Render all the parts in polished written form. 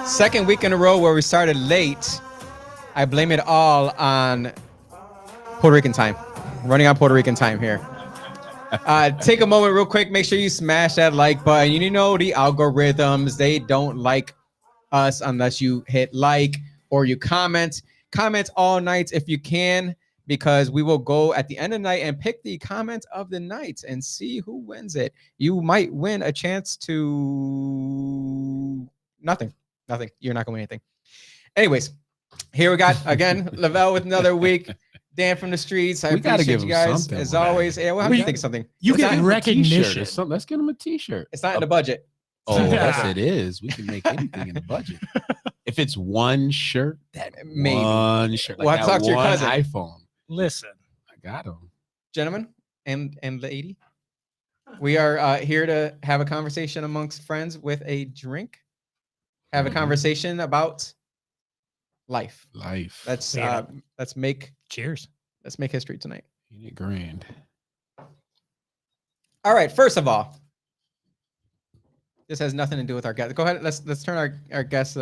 Second week in a row where we started late. I blame it all on Puerto Rican time. Running on Puerto Rican time here. Take a moment real quick. Make sure you smash that like button. You know the algorithms. They don't like us unless you hit like or you comment. Comment all night if you can, because we will go at the end of the night and pick the comment of the night and see who wins it. You might win a chance to nothing. You're not going to win anything. Anyways, here we got again Lavelle with another week. Dan from the streets. I appreciate you guys as always. Yeah, we'll have to think something. You get recognition. Let's get him a T-shirt. It's not in the budget. Oh, yes, it is. We can make anything in the budget. If it's one shirt, maybe one shirt. Like we'll have to talk to your cousin. iPhone. Listen, I got him, gentlemen and lady. We are here to have a conversation amongst friends with a drink. Have a conversation about life. Let's make cheers. Let's make history tonight. Ain't it grand? All right. First of all, this has nothing to do with our guest. Go ahead. Let's turn our guest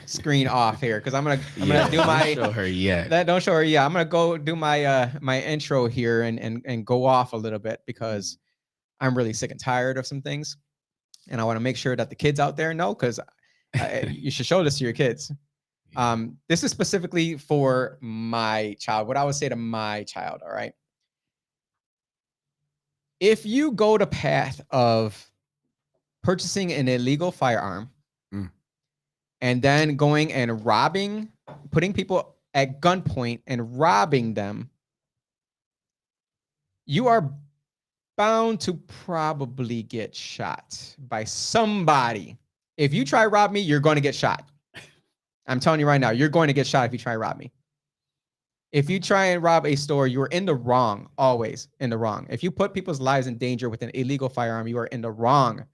screen off here, because I'm gonna do my. Don't show her yet. Don't show her. Yeah, I'm gonna go do my my intro here and go off a little bit, because I'm really sick and tired of some things, and I want to make sure that the kids out there know, because you should show this to your kids. This is specifically for my child. What I would say to my child. All right. If you go the path of purchasing an illegal firearm and then going and putting people at gunpoint and robbing them, you are bound to probably get shot by somebody. If you try to rob me, you're going to get shot. I'm telling you right now, you're going to get shot if you try to rob me. If you try and rob a store, you are in the wrong, always in the wrong. If you put people's lives in danger with an illegal firearm, you are in the wrong.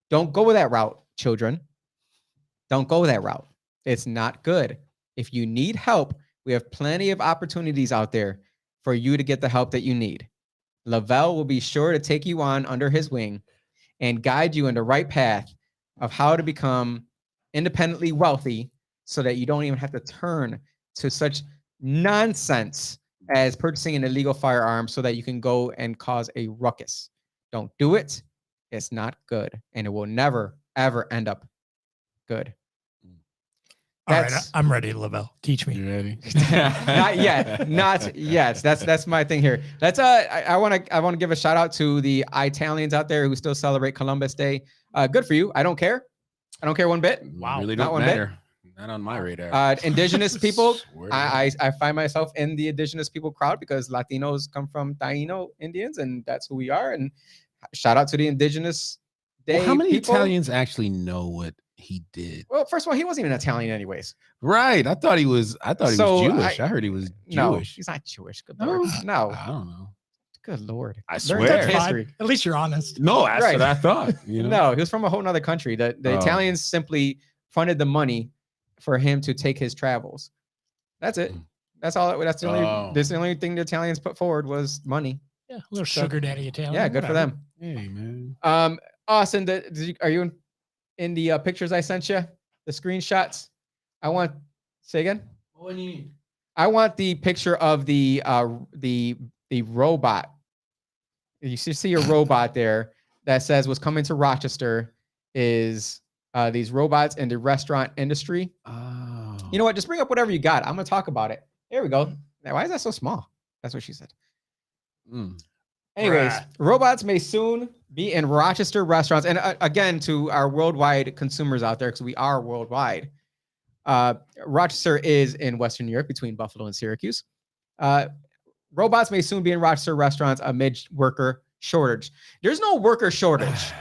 Don't go that route, children. Don't go that route. It's not good. If you need help, we have plenty of opportunities out there for you to get the help that you need. Lavelle will be sure to take you on under his wing and guide you in the right path of how to become independently wealthy, so that you don't even have to turn to such nonsense as purchasing an illegal firearm so that you can go and cause a ruckus. Don't do it. It's not good, and it will never, ever end up good. All right, I'm ready, Lavelle. Teach me. You ready? Not yet. That's my thing here. I want to give a shout out to the Italians out there who still celebrate Columbus Day. Good for you. I don't care. I don't care one bit. Wow, really don't matter. Not on my radar. Indigenous people. I find myself in the indigenous people crowd, because Latinos come from Taino Indians, and that's who we are. And shout out to the indigenous day. Well, how many Italians actually know what he did? Well, first of all, he wasn't even Italian anyways. Right. I thought he was Jewish. I heard he was Jewish. No, he's not Jewish. Good Lord. No. I don't know. Good Lord. I swear. History. At least you're honest. No, that's what I thought. You know? No, he was from a whole nother country. The Italians simply funded the money for him to take his travels. That's it. That's all. That's the only thing the Italians put forward was money. Yeah, a little sugar daddy Italian. Yeah, good for them. Hey, man. Austin, are you in the pictures I sent you? The screenshots? Say again? What do you need? I want the picture of the robot. You should see a robot there that says what's coming to Rochester is these robots in the restaurant industry. Oh. You know what? Just bring up whatever you got. I'm going to talk about it. There we go. Now, why is that so small? That's what she said. Anyways, robots may soon be in Rochester restaurants. And again, to our worldwide consumers out there, because we are worldwide, Rochester is in Western Europe between Buffalo and Syracuse. Robots may soon be in Rochester restaurants amid worker shortage. There's no worker shortage.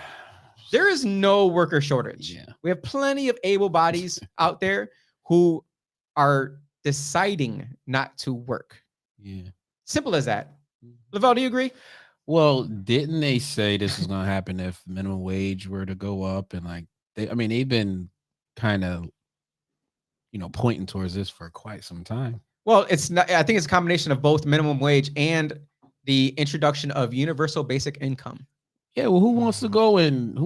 There is no worker shortage. Yeah. We have plenty of able bodies out there who are deciding not to work. Yeah. Simple as that. Lavelle, do you agree? Well, didn't they say this is going to happen if minimum wage were to go up? And they've been kind of, pointing towards this for quite some time. Well, it's not. I think it's a combination of both minimum wage and the introduction of universal basic income. Yeah, well, who wants to go and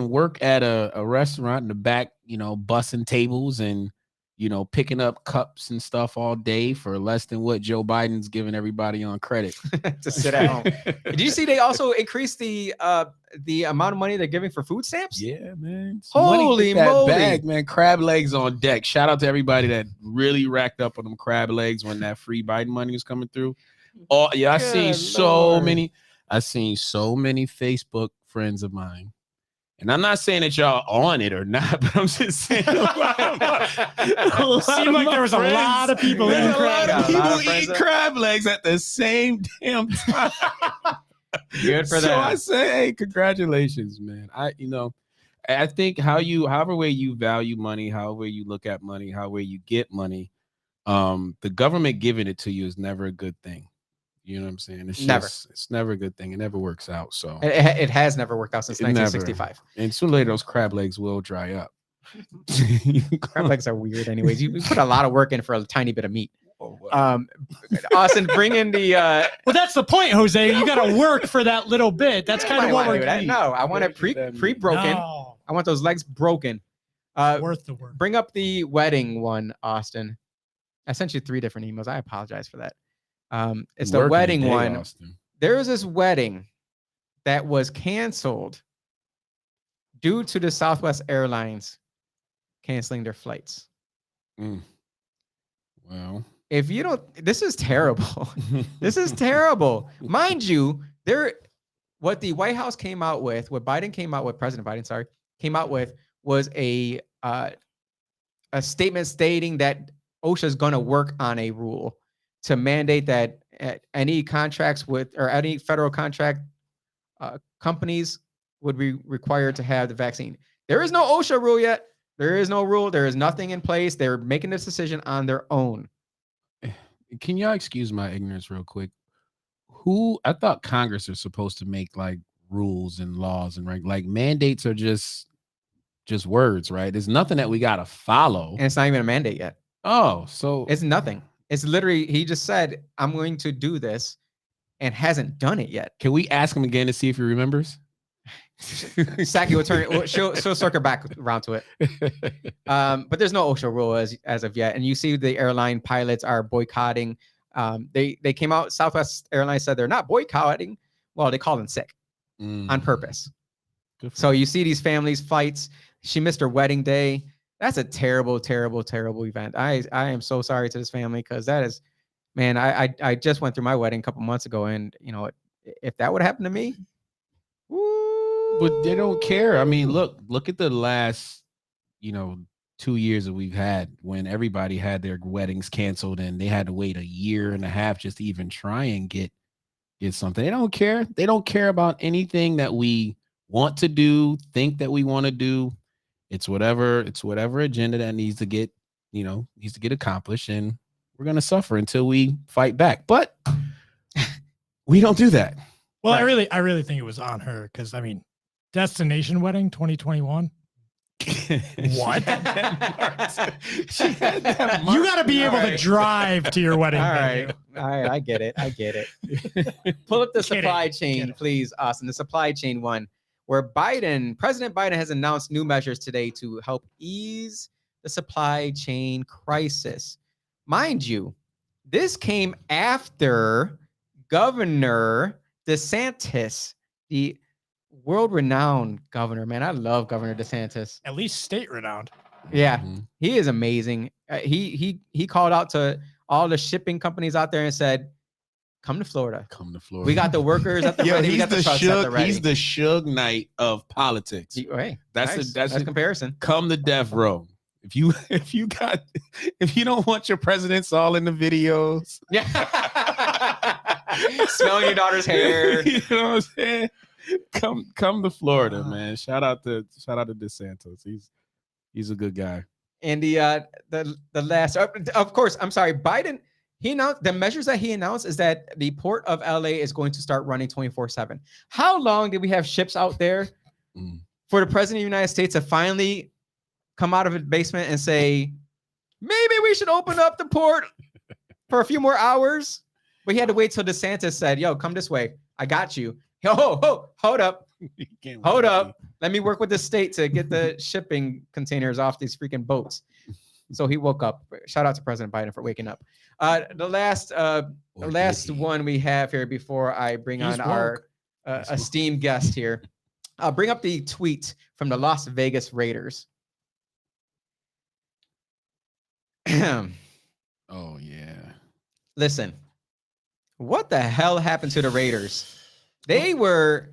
work at a restaurant in the back, bussing tables and picking up cups and stuff all day for less than what Joe Biden's giving everybody on credit to sit at home. Did you see they also increased the amount of money they're giving for food stamps? Yeah, man. Holy moly, bag, man. Crab legs on deck. Shout out to everybody that really racked up on them crab legs when that free Biden money was coming through. Oh yeah, I seen so many Facebook friends of mine. And I'm not saying that y'all on it or not, but I'm just saying. It seemed like there was a lot of people eating crab legs at the same damn time. Good for them. So I say, hey, congratulations, man. I think however way you value money, however you look at money, however you get money, the government giving it to you is never a good thing. You know what I'm saying? It's never a good thing. It never works out. So it has never worked out since 1965. Never. And sooner or later, those crab legs will dry up. Crab legs are weird, anyways. You put a lot of work in for a tiny bit of meat. Austin, bring in the. Well, that's the point, Jose. You got to work for that little bit. That's kind of what we're doing. No, I want it pre-broken. No. I want those legs broken. Worth the work. Bring up the wedding one, Austin. I sent you 3 different emails. I apologize for that. It's the wedding one. Austin. There was this wedding that was canceled due to the Southwest Airlines canceling their flights. Well, if you don't, this is terrible. This is terrible. Mind you, what the White House came out with, what Biden came out with, President Biden, came out with was a statement stating that OSHA is going to work on a rule to mandate that any contracts or any federal contract companies would be required to have the vaccine. There is no OSHA rule yet. There is no rule. There is nothing in place. They're making this decision on their own. Can y'all excuse my ignorance real quick? I thought Congress are supposed to make like rules and laws and like mandates are just words, right? There's nothing that we got to follow. And it's not even a mandate yet. Oh, so it's nothing. It's literally, he just said, I'm going to do this and hasn't done it yet. Can we ask him again to see if he remembers? Saki will turn. She'll circle back around to it. But there's no OSHA rule as of yet. And you see the airline pilots are boycotting. They came out. Southwest Airlines said they're not boycotting. Well, they called in sick on purpose. So you see these families' flights. She missed her wedding day. That's a terrible, terrible, terrible event. I am so sorry to this family because that is, man. I just went through my wedding a couple months ago, and if that would happen to me. Woo. But they don't care. I mean, look at the last, 2 years that we've had when everybody had their weddings canceled and they had to wait a year and a half just to even try and get something. They don't care. They don't care about anything that we want to do, think that we want to do. It's whatever agenda that needs to get accomplished, and we're gonna suffer until we fight back. But we don't do that. Well, right. I really think it was on her because destination wedding 2021. What? You got to be able to drive to your wedding. All right, I get it. Pull up the supply chain, please, Austin. The supply chain one, where President Biden has announced new measures today to help ease the supply chain crisis. Mind you, this came after Governor DeSantis, the world-renowned governor, man. I love Governor DeSantis. At least state-renowned. Yeah, he is amazing. He called out to all the shipping companies out there and said, "Come to Florida. Come to Florida. We got the workers at the ready. We got the trucks at the ready." He's the Suge Knight of politics. That's a comparison. Come to death row. If you don't want your presidents all in the videos, yeah, smelling your daughter's hair. You know what I'm saying? Come to Florida, man. Shout out to DeSantis. He's a good guy. And the last, of course, I'm sorry, Biden. He announced the measures that he announced is that the port of LA is going to start running 24/7. How long did we have ships out there for the president of the United States to finally come out of his basement and say, maybe we should open up the port for a few more hours? But he had to wait till DeSantis said, "Yo, come this way. I got you." Hold up. Hold up. Let me work with the state to get the shipping containers off these freaking boats. So he woke up. Shout out to President Biden for waking up. The last one we have here before I bring on our esteemed guest here. I'll bring up the tweet from the Las Vegas Raiders. Oh, yeah. Listen, what the hell happened to the Raiders? The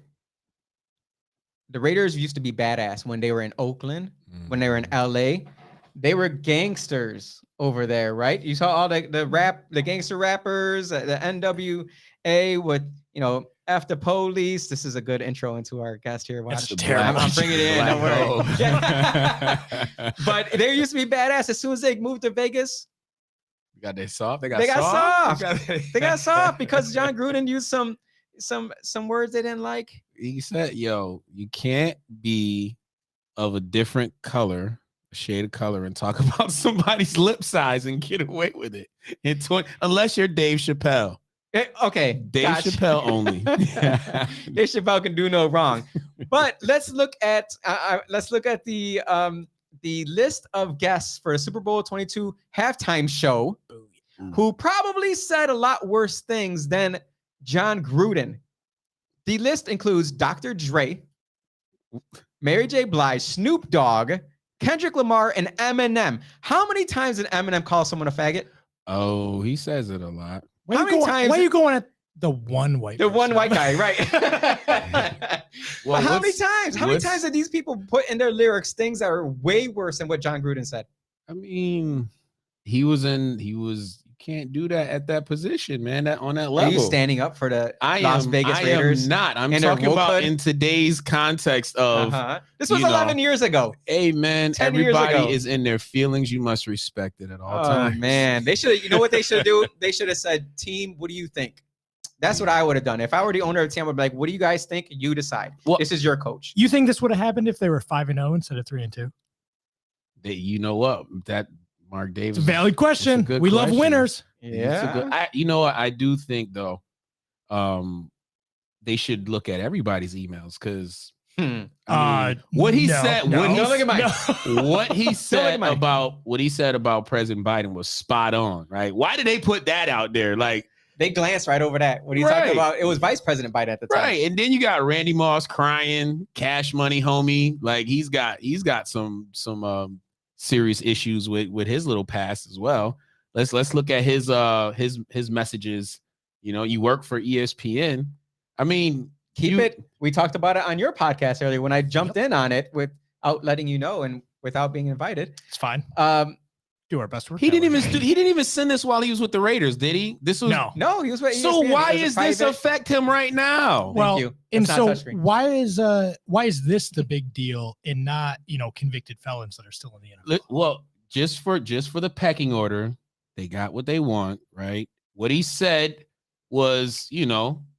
Raiders used to be badass when they were in Oakland, when they were in LA. They were gangsters over there, right? You saw all the gangster rappers, the NWA with, F the police. This is a good intro into our guest here. That's terrible. I'm bringing it in. Don't worry. But they used to be badass. As soon as they moved to Vegas, they got soft. They got soft because John Gruden used some words they didn't like. He said, "Yo, you can't be of a different color, shade of color, and talk about somebody's lip size and get away with it unless you're Dave Chappelle." Okay, Dave Chappelle only. Dave Chappelle can do no wrong. But let's look at the list of guests for the Super Bowl 22 halftime show, who probably said a lot worse things than John Gruden. The list includes Dr. Dre, Mary J. Blige, Snoop Dogg, Kendrick Lamar, and Eminem. How many times did Eminem call someone a faggot? Oh, he says it a lot. Why are you going at the one white? The one white guy, right? Well, how many times? How many times did these people put in their lyrics things that are way worse than what John Gruden said? I mean, you can't do that at that position, man. On that level. Are you standing up for the Las Vegas Raiders? I am not. I'm talking about in today's context of this was 11 years ago. Hey, man, everybody is in their feelings. You must respect it at all times. Oh, man. They should. You know what they should do? They should have said, "Team, what do you think?" That's what I would have done. If I were the owner of the team, I would be like, "What do you guys think? You decide. This is your coach." You think this would have happened if they were 5-0 instead of 3-2? You know what? That Mark Davis. It's a valid question. We love winners. Yeah. I do think though, they should look at everybody's emails because what he said. What he said about President Biden was spot on. Right? Why did they put that out there? Like they glanced right over that. What are you talking about? It was Vice President Biden at the time. Right. And then you got Randy Moss crying, Cash Money homie. Like he's got some serious issues with his little past as well. Let's look at his messages. You work for ESPN. I mean, keep it. We talked about it on your podcast earlier when I jumped in on it without letting you know and without being invited. It's fine. Do our best work. He didn't even send this while he was with the Raiders, did he? This was no. He was with ESPN. So why is this affect him right now? Well, and so why is this the big deal and not convicted felons that are still in the NFL? Well, just for the pecking order, they got what they want, right? What he said was,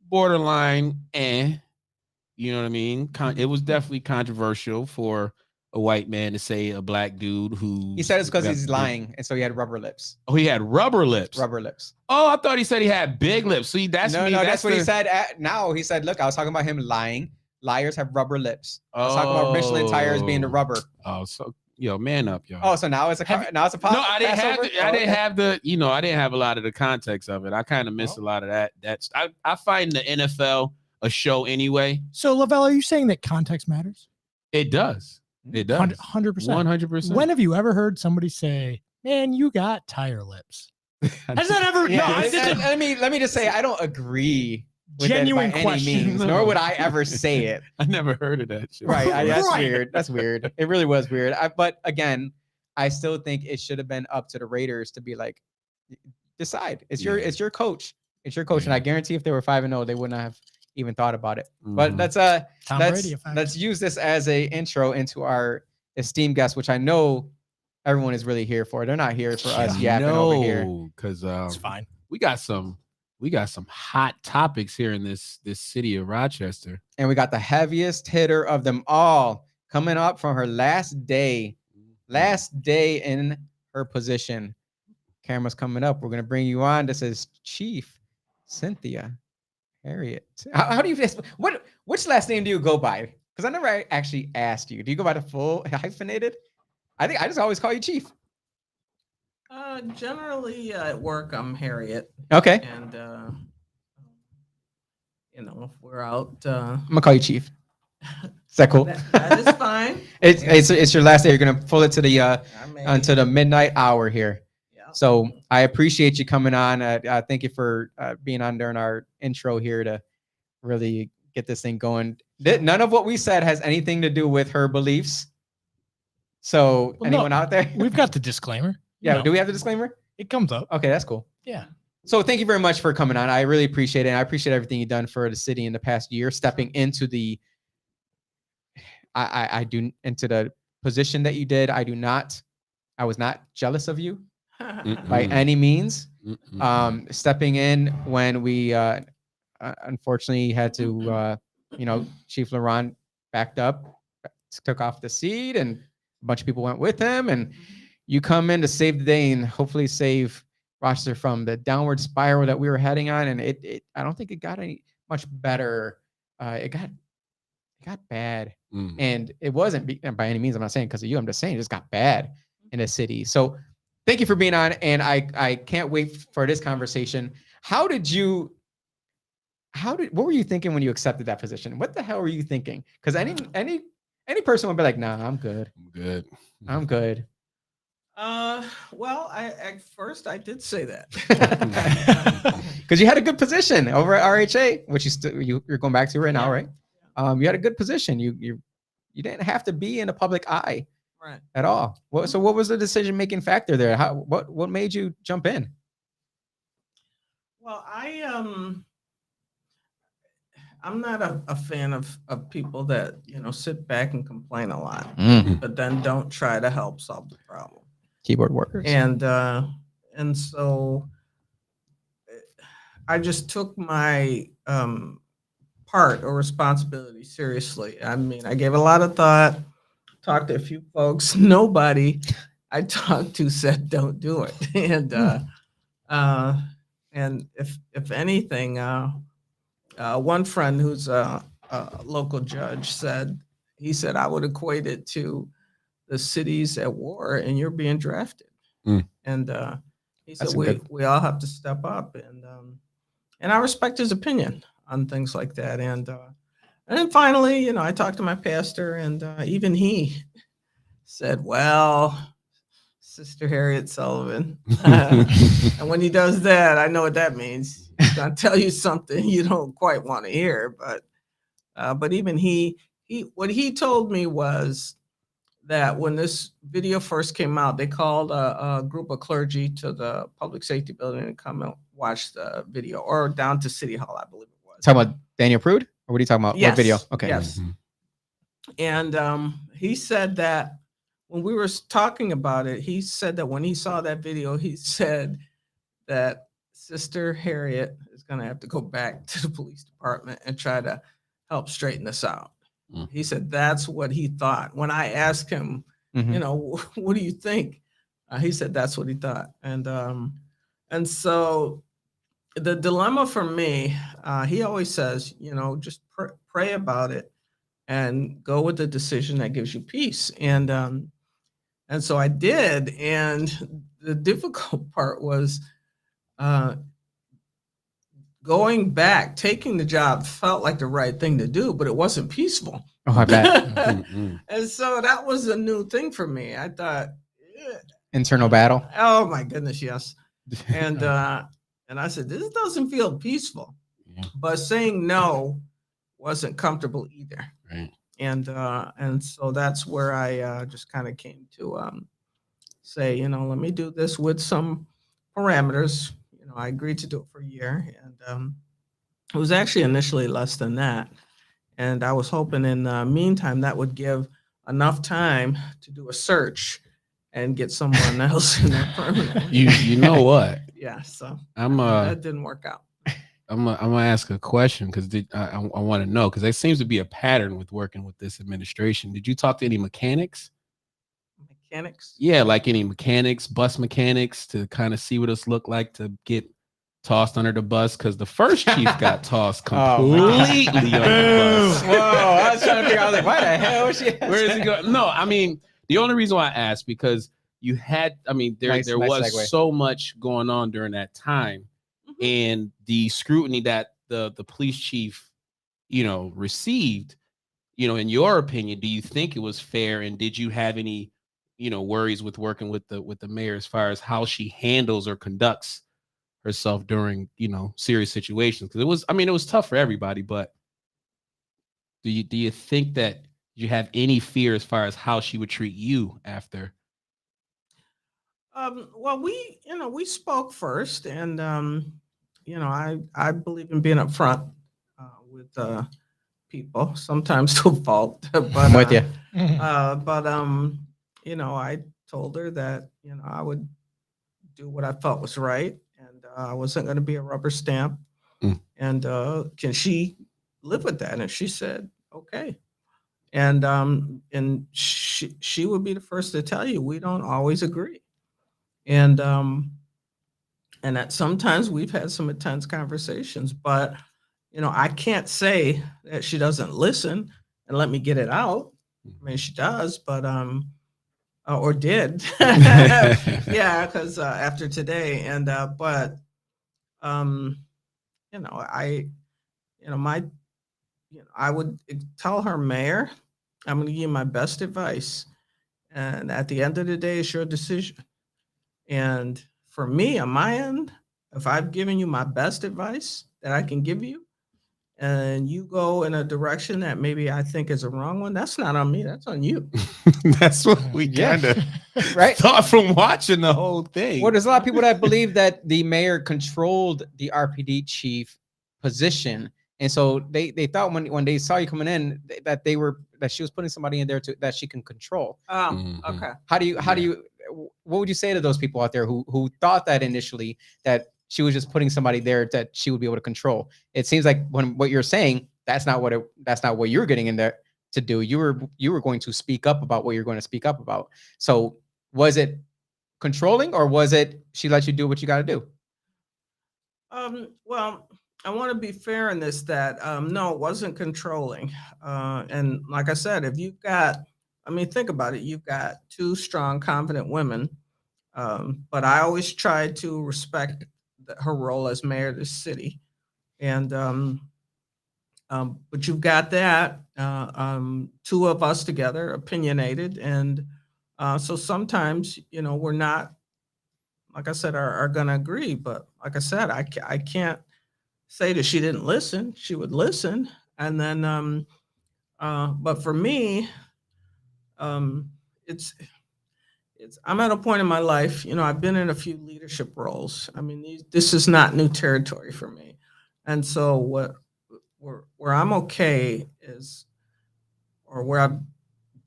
borderline, you know what I mean? It was definitely controversial for a white man to say a black dude who... He said it's because he's lying, and so he had rubber lips. Oh, he had rubber lips? Rubber lips. Oh, I thought he said he had big lips. See, that's that's what he said. Now he said, look, I was talking about him lying. Liars have rubber lips. I was talking about Michelin tires being the rubber. Oh, so... man up, y'all. Oh, so now it's a positive. No, I didn't have a lot of the context of it. I kind of missed a lot of that. I find the NFL a show anyway. So, Lavelle, are you saying that context matters? It does. It does. 100%. 100%. When have you ever heard somebody say, "Man, you got tire lips"? Has that ever? Yeah, let me just say, I don't agree. Genuine question. Nor would I ever say it. I never heard of that shit. Right. That's weird. That's weird. It really was weird. But again, I still think it should have been up to the Raiders to be like, decide. It's your coach. It's your coach. And I guarantee if they were 5-0, they wouldn't have even thought about it. But let's use this as a intro into our esteemed guest, which I know everyone is really here for. They're not here for us yapping over here. Because it's fine. We got some hot topics here in this city of Rochester. And we got the heaviest hitter of them all coming up from her last day in her position. Camera's coming up. We're going to bring you on. This is Chief Cynthia Herriott. How do you what Which last name do you go by? Because I never actually asked you. Do you go by the full hyphenated? I think I just always call you Chief. Generally at work, I'm Harriet, Okay. and if we're out, I'm gonna call you Chief. Is that cool? that is fine. It's your last day. You're gonna pull it to the I may- until the midnight hour here. Yeah. So I appreciate you coming on. Thank you for being on during our intro here to really get this thing going. None of what we said has anything to do with her beliefs. So Well, anyone no, out there? We've got the disclaimer. Yeah. No, Do we have the disclaimer? it comes up. Okay, that's cool. Yeah. So thank you very much for coming on. I really appreciate it. And I appreciate everything you've done for the city in the past year, stepping into the into the position that you did. I was not jealous of you by any means. Stepping in when we unfortunately had to Chief Laurent backed up, took off the seat, and a bunch of people went with him, and you come in to save the day and hopefully save Rochester from the downward spiral that we were heading on. And it I don't think it got any much better. It got bad. And it wasn't by any means, I'm not saying because of you, I'm just saying it just got bad in the city. So thank you for being on. And I can't wait for this conversation. What were you thinking when you accepted that position? What the hell were you thinking? Because any person would be like, nah, I'm good. I'm good. Well, at first I did say that. Because you had a good position over at RHA, which you're going back to right now, right? You had a good position. You didn't have to be in the public eye, Right, at all. So what was the decision-making factor there? What made you jump in? Well, I'm not a fan of people that sit back and complain a lot, but then don't try to help solve the problem. Keyboard workers. And so I just took my part or responsibility seriously. I mean, I gave a lot of thought, talked to a few folks. Nobody I talked to said don't do it. And if anything, one friend who's a local judge said I would equate it to the cities at war and you're being drafted. And he said we all have to step up, and I respect his opinion on things like that. And then finally, I talked to my pastor, and even he said, well, Sister Herriott-Sullivan. And when he does that, I know what that means. He's gonna tell you something you don't quite want to hear. But even he what he told me was that when this video first came out, they called a group of clergy to the public safety building to come and watch the video, or down to City Hall, I believe it was. Talking about Daniel Prude, or what are you talking about? Yes. What video? Okay. Yes. And he said that when we were talking about it, he said that when he saw that video, he said that Sister Herriott is going to have to go back to the police department and try to help straighten this out. He said that's what he thought. When I asked him, what do you think? He said that's what he thought. And so the dilemma for me, he always says, just pray about it and go with the decision that gives you peace. And so I did. And the difficult part was going back, taking the job felt like the right thing to do, but it wasn't peaceful. Oh, I bet. And so that was a new thing for me. I thought, internal battle. Oh my goodness, yes. And I said, this doesn't feel peaceful. But saying no wasn't comfortable either. Right. And so that's where I just kind of came to say, let me do this with some parameters. I agreed to do it for a year, and it was actually initially less than that. And I was hoping in the meantime that would give enough time to do a search and get someone else in there permanently. You know what? Yeah, so that didn't work out. I'm gonna ask a question because I want to know, because there seems to be a pattern with working with this administration. Did you talk to any mechanics? Mechanics? Yeah, like any mechanics, bus mechanics, to kind of see what it's look like to get tossed under the bus because the first chief got tossed Oh, my completely God. under the bus. Whoa, I was trying to figure out, I was like, why the hell was she? Where is he going? No, I mean, the only reason why I asked because you had, I mean, there Nice was segue. so much going on during that time, and the scrutiny that the police chief, received. In your opinion, do you think it was fair, and did you have any, worries with working with the mayor as far as how she handles or conducts herself during, serious situations? Because it was tough for everybody, but do you think that you have any fear as far as how she would treat you after? Well, we spoke first, and I believe in being upfront with people, sometimes to a fault, but I'm with you. I told her that I would do what I felt was right, and I wasn't going to be a rubber stamp. Mm. And can she live with that? And she said, okay. And she would be the first to tell you we don't always agree. And that sometimes we've had some intense conversations, but I can't say that she doesn't listen and let me get it out. I mean, she does, but or did, yeah, because after today, and but my I would tell her, Mayor, I'm going to give you my best advice, and at the end of the day, it's your decision. And for me, on my end, if I've given you my best advice that I can give you, and you go in a direction that maybe I think is a wrong one, that's not on me. That's on you. That's what we Yeah. kind of Right. thought from watching the whole thing. Well, there's a lot of people that believe that the mayor controlled the RPD chief position, and so they thought when they saw you coming in that she was putting somebody in there that she can control. Mhm. Okay. How do you what would you say to those people out there who thought that initially, that she was just putting somebody there that she would be able to control? It seems like what you're saying, that's not what you're getting in there to do. You were going to speak up about what you're going to speak up about. So was it controlling, or was it she let you do what you got to do? Well, I want to be fair in this, that no, it wasn't controlling. And like I said, if you've got, I mean, think about it. You've got two strong, confident women, but I always tried to respect her role as mayor of the city. And but you've got that two of us together, opinionated, and so sometimes we're not, like I said, are going to agree. But like I said, I can't say that she didn't listen. She would listen, and then but for me, it's I'm at a point in my life. I've been in a few leadership roles. I mean, this is not new territory for me, and so where I'm okay is, or where I've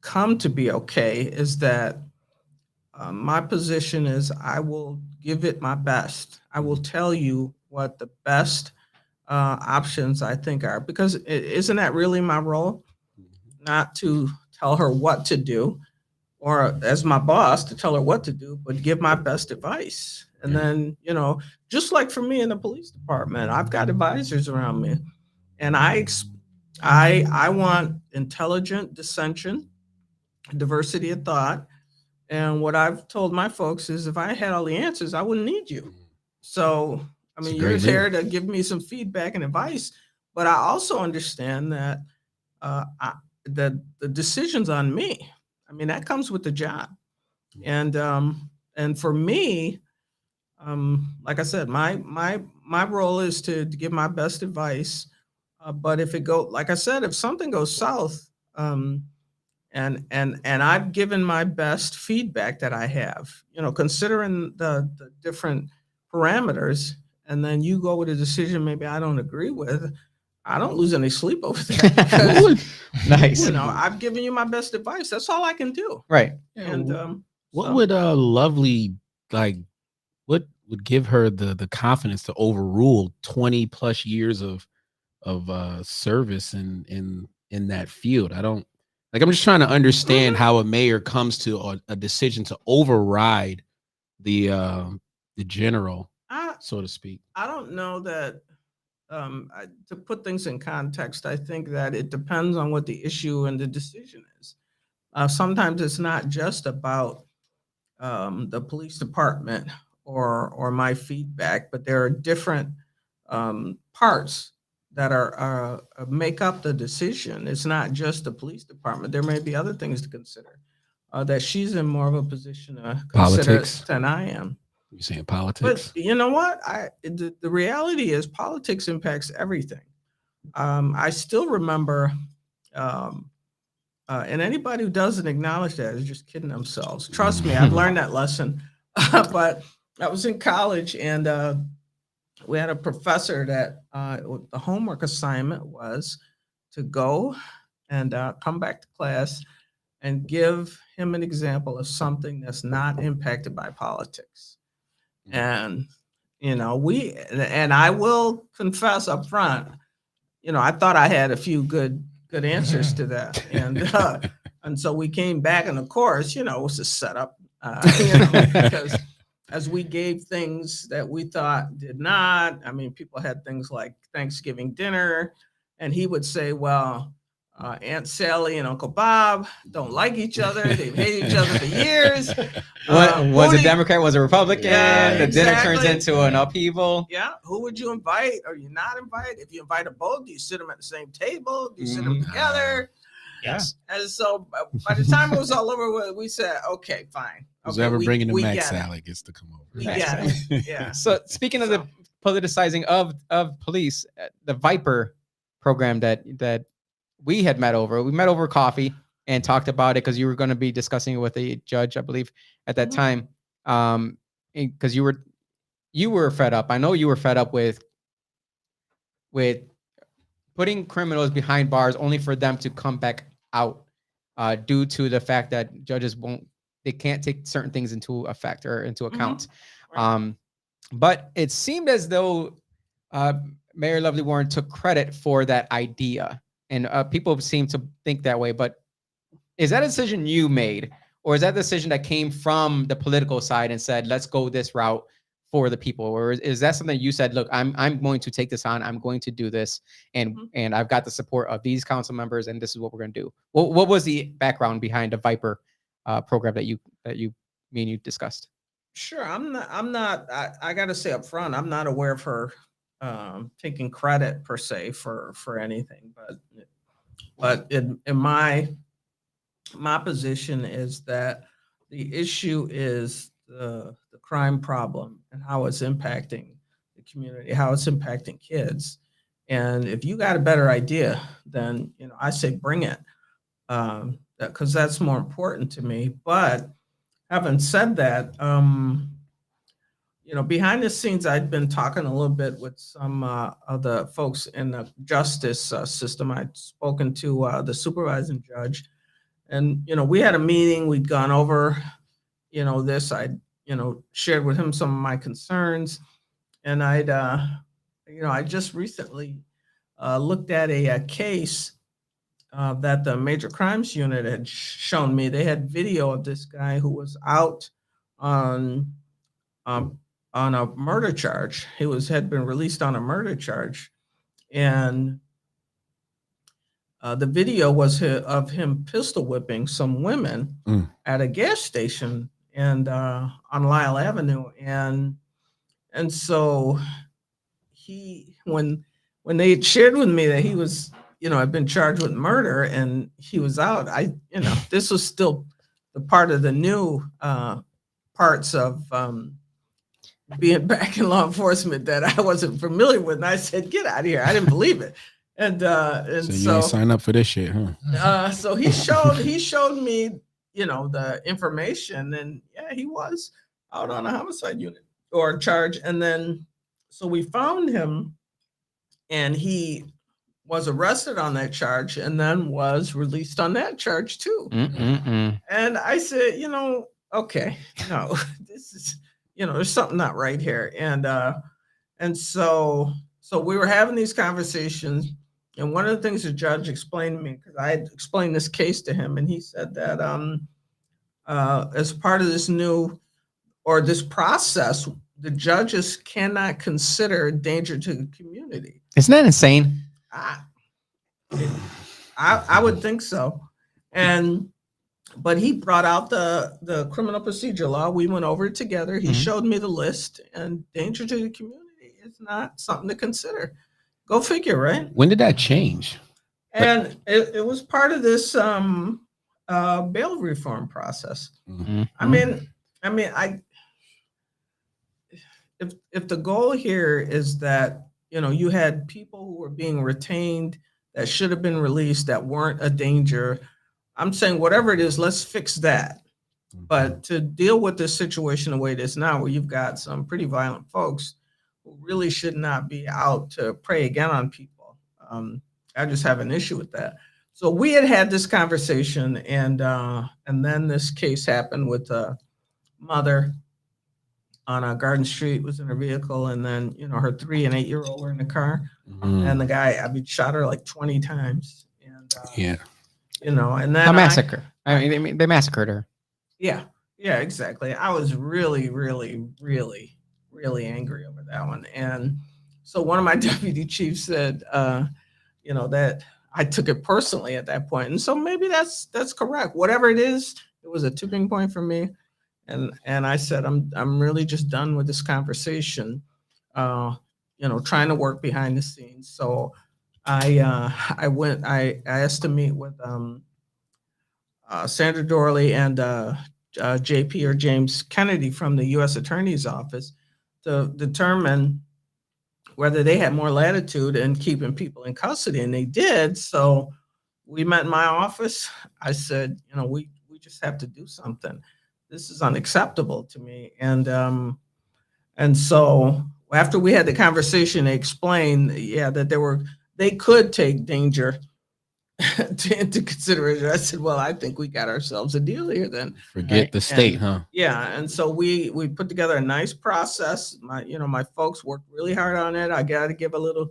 come to be okay, is that my position is I will give it my best. I will tell you what the best options I think are, because isn't that really my role? Not to tell her what to do, or as my boss to tell her what to do, but give my best advice. And then, just like for me in the police department, I've got advisors around me, and I want intelligent dissension, diversity of thought. And what I've told my folks is, if I had all the answers, I wouldn't need you. So, I mean, you're here to give me some feedback and advice, but I also understand that the decision's on me. I mean, that comes with the job. And for me, like I said, my role is to give my best advice. But like I said, if something goes south, and I've given my best feedback that I have, considering the different parameters, and then you go with a decision maybe I don't agree with, I don't lose any sleep over that, because Nice. I've given you my best advice. That's all I can do. Right. And what so- would Lovely, like, what would give her the confidence to overrule 20 plus years of service in that field? I'm just trying to understand how a mayor comes to a decision to override the general. so to speak. I don't know that, to put things in context, I think that it depends on what the issue and the decision is. Sometimes it's not just about the police department or my feedback, but there are different parts that are make up the decision. It's not just the police department. There may be other things to consider that she's in more of a position to consider Politics. than I am. You saying But politics? you know what? The reality is politics impacts everything. I still remember, and anybody who doesn't acknowledge that is just kidding themselves. Trust me, I've learned that lesson. But I was in college, and we had a professor that the homework assignment was to go and come back to class and give him an example of something that's not impacted by politics. And and I will confess up front, I thought I had a few good answers to that, and so we came back, and of course, it was a setup, because as we gave things that we thought did not. I mean, people had things like Thanksgiving dinner, and he would say, "Well, Aunt Sally and Uncle Bob don't like each other. They've hated each other for years." What was who a do- Democrat? Was a Republican? Yeah, the dinner turns exactly. into an upheaval. Yeah, who would you invite? Are you not invite? If you invite them both, do you sit them at the same table? Do you sit them Mhm. together? Yes. And so by the time it was all over, we said, "Okay, fine." Who's Okay, ever bringing the we Mac get it. salad gets to come over. We get it. Yeah. So speaking of the politicizing of police, the Viper program that we had met over coffee and talked about it because you were going to be discussing it with a judge, I believe, at that Mhm. time. Because you were fed up. I know you were fed up with putting criminals behind bars only for them to come back out due to the fact that judges they can't take certain things into effect or into account. Right. But it seemed as though Mayor Lovely Warren took credit for that idea, and people seem to think that way. But is that a decision you made, or is that a decision that came from the political side and said, "Let's go this route for the people"? Or is that something you said, "Look, I'm going to take this on. I'm going to do this, and Mhm. I've got the support of these council members, and this is what we're going to do"? What was the background behind the Viper program that you me and you discussed? Sure. I'm not. I got to say up front, I'm not aware of her taking credit per se for anything. But in my position is that the issue is the crime problem and how it's impacting the community, how it's impacting kids. And if you got a better idea, then I say bring it, because that's more important to me. But having said that, behind the scenes, I'd been talking a little bit with some of the folks in the justice system. I'd spoken to the supervising judge, and we had a meeting. We'd gone over, this. I'd shared with him some of my concerns, and I just recently looked at a case that the major crimes unit had shown me. They had video of this guy who was out on on a murder charge. He had been released on a murder charge, and the video was of him pistol whipping some women at a gas station and on Lyle Avenue, and so when they had shared with me that he was had been charged with murder and he was out, this was still the part of the new parts of being back in law enforcement that I wasn't familiar with, and I said, "Get out of here!" I didn't believe it, and So you ain't sign up for this shit, huh? so he showed me the information, and yeah, he was out on a homicide unit or charge, and then so we found him, and he was arrested on that charge, and then was released on that charge too. And I said, okay, no, this is, there's something not right here. And so we were having these conversations. And one of the things the judge explained to me, because I had explained this case to him, and he said that as part of this process, the judges cannot consider danger to the community. Isn't that insane? I would think so. But he brought out the criminal procedure law. We went over it together. He showed me the list, and danger to the community is not something to consider. Go figure, right? When did that change? And it was part of this bail reform process. Mhm. If the goal here is that, you had people who were being retained that should have been released that weren't a danger, I'm saying whatever it is, let's fix that. But to deal with this situation the way it is now, where you've got some pretty violent folks who really should not be out to prey again on people, I just have an issue with that. So we had this conversation, and then this case happened with a mother on Garden Street, was in her vehicle, and then her 3 and 8-year-old were in the car, and the guy, shot her like 20 times, and Yeah. and then A massacre. They massacred her. Yeah, exactly. I was really, really, really, really angry over that one. And so one of my deputy chiefs said, that I took it personally at that point. And so maybe that's correct. Whatever it is, it was a tipping point for me. And I said, I'm really just done with this conversation, trying to work behind the scenes. So I asked to meet with Sandra Dorley and JP or James Kennedy from the U.S. Attorney's Office to determine whether they had more latitude in keeping people in custody, and they did. So we met in my office. I said, we just have to do something. This is unacceptable to me. And so after we had the conversation, they explained, that they could take danger into consideration. I said, well, I think we got ourselves a deal here then. Forget the state, huh? Yeah. And so we put together a nice process. My folks worked really hard on it. I got to give a little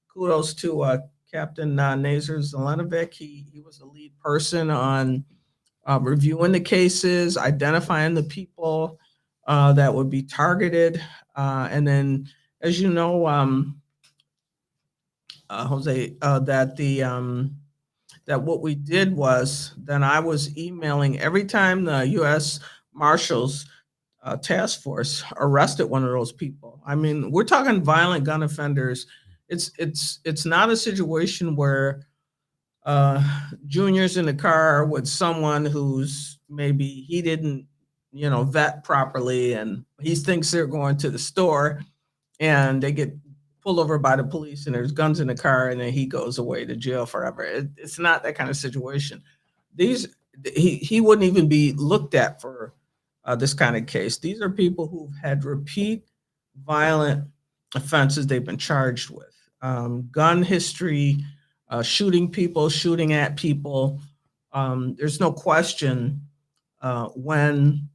kudos to Captain Nazar Zelenovic. He was the lead person on reviewing the cases, identifying the people that would be targeted. And then, as you know, Jose, that what we did was then I was emailing every time the U.S. Marshals task force arrested one of those people. I mean, we're talking violent gun offenders. It's not a situation where Junior's in the car with someone who's maybe he didn't, vet properly, and he thinks they're going to the store, and they get pulled over by the police, and there's guns in the car, and then he goes away to jail forever. It's not that kind of situation. He wouldn't even be looked at for this kind of case. These are people who've had repeat violent offenses they've been charged with, gun history, shooting people, shooting at people. There's no question when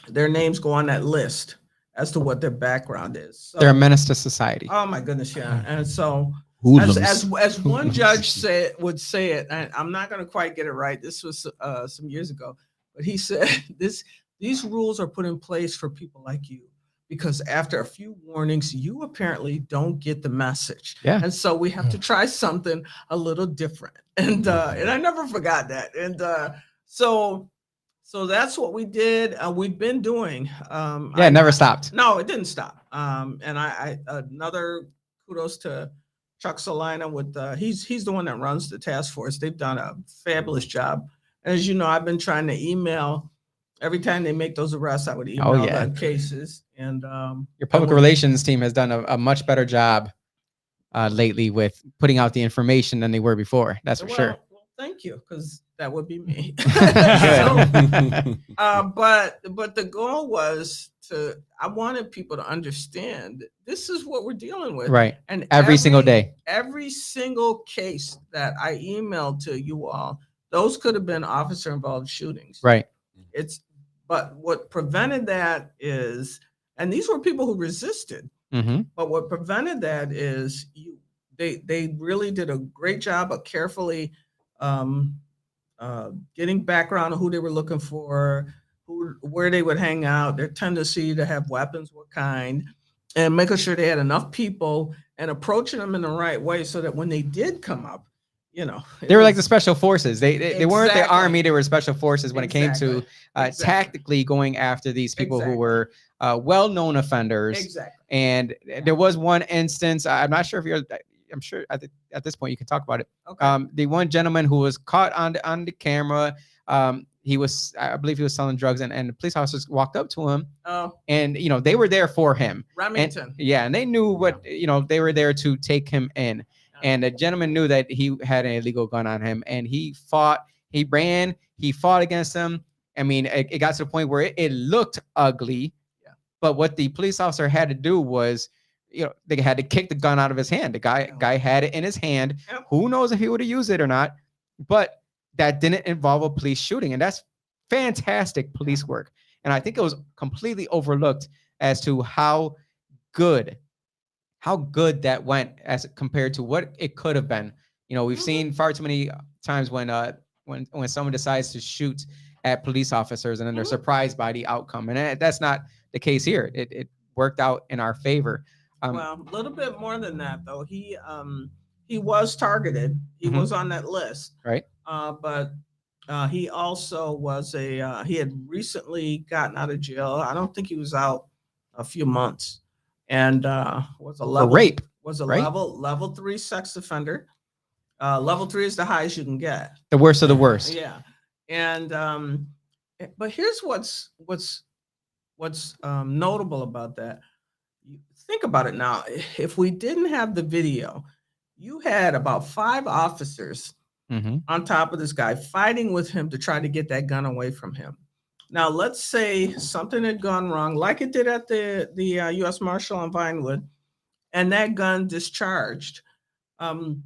their names go on that list as to what their background is. So, They're a menace to society. oh my goodness, yeah. And so Hoodlums. as one judge would say it, and I'm not going to quite get it right. This was some years ago, but he said these rules are put in place for people like you, because after a few warnings, you apparently don't get the message. Yeah. And so we have to try something a little different. And I never forgot that. And so that's what we did. We've been doing. It never stopped. No, it didn't stop. And I another kudos to Chuck Salina with he's the one that runs the task force. They've done a fabulous job. As you know, I've been trying to email every time they make those arrests. I would email the cases. And your public relations team has done a much better job lately with putting out the information than they were before. That's for sure. Well, thank you, because that would be me. Good. But the goal was I wanted people to understand this is what we're dealing with. Right. And every single day. Every single case that I emailed to you all, those could have been officer involved shootings. Right. But what prevented that is, and these were people who resisted, but what prevented that is they really did a great job of carefully getting background on who they were looking for, where they would hang out, their tendency to have weapons, what kind, and making sure they had enough people and approaching them in the right way so that when they did come up, you know, They were like the special forces. They weren't the Exactly. army. They were special forces when it came to Exactly. tactically going after these people who Exactly. were well-known offenders. Exactly. And there was one instance. I'm not sure if you're. I'm sure at this point you can talk about it. Okay. The one gentleman who was caught on the camera. He was, I believe, he was selling drugs, and the police officers walked up to him, Oh, and they were there for him. Remington. And they knew what they were there to take him in. And the gentleman knew that he had an illegal gun on him, and he fought, he ran, he fought against him. I mean, it got to the point where it looked ugly. Yeah. But what the police officer had to do was, they had to kick the gun out of his hand. The guy had it in his hand. Yep. Who knows if he would have used it or not? But that didn't involve a police shooting. And that's fantastic police work. And I think it was completely overlooked as to how good that went as compared to what it could have been. We've seen far too many times when someone decides to shoot at police officers and then they're surprised by the outcome. And that's not the case here. It worked out in our favor. Well, a little bit more than that, though. He was targeted. He was on that list. Right. But he also was he had recently gotten out of jail. I don't think he was out a few months, and was a level rape. Was a right? level 3 sex offender. Level 3 is the highest you can get. The worst of the worst. Yeah, and but here's what's notable about that. Think about it now. If we didn't have the video, you had about 5 officers on top of this guy fighting with him to try to get that gun away from him. Now, let's say something had gone wrong, like it did at the U.S. Marshal on Vinewood, and that gun discharged. And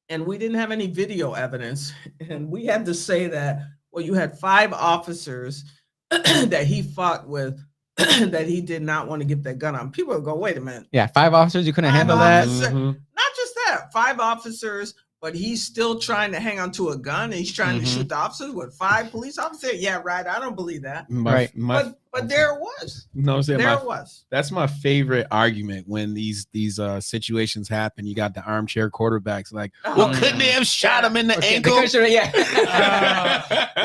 we didn't have any video evidence. And we had to say that, well, you had 5 officers that he fought with that he did not want to get that gun on. People would go, wait a minute. Yeah, 5 officers, you couldn't handle that. Not just that, 5 officers, but he's still trying to hang on to a gun and he's trying to shoot the officers with 5 police officers. Yeah, right. I don't believe that. But there it was. It was. That's my favorite argument when these situations happen. You got the armchair quarterbacks like, well, couldn't they have shot him in the ankle? Why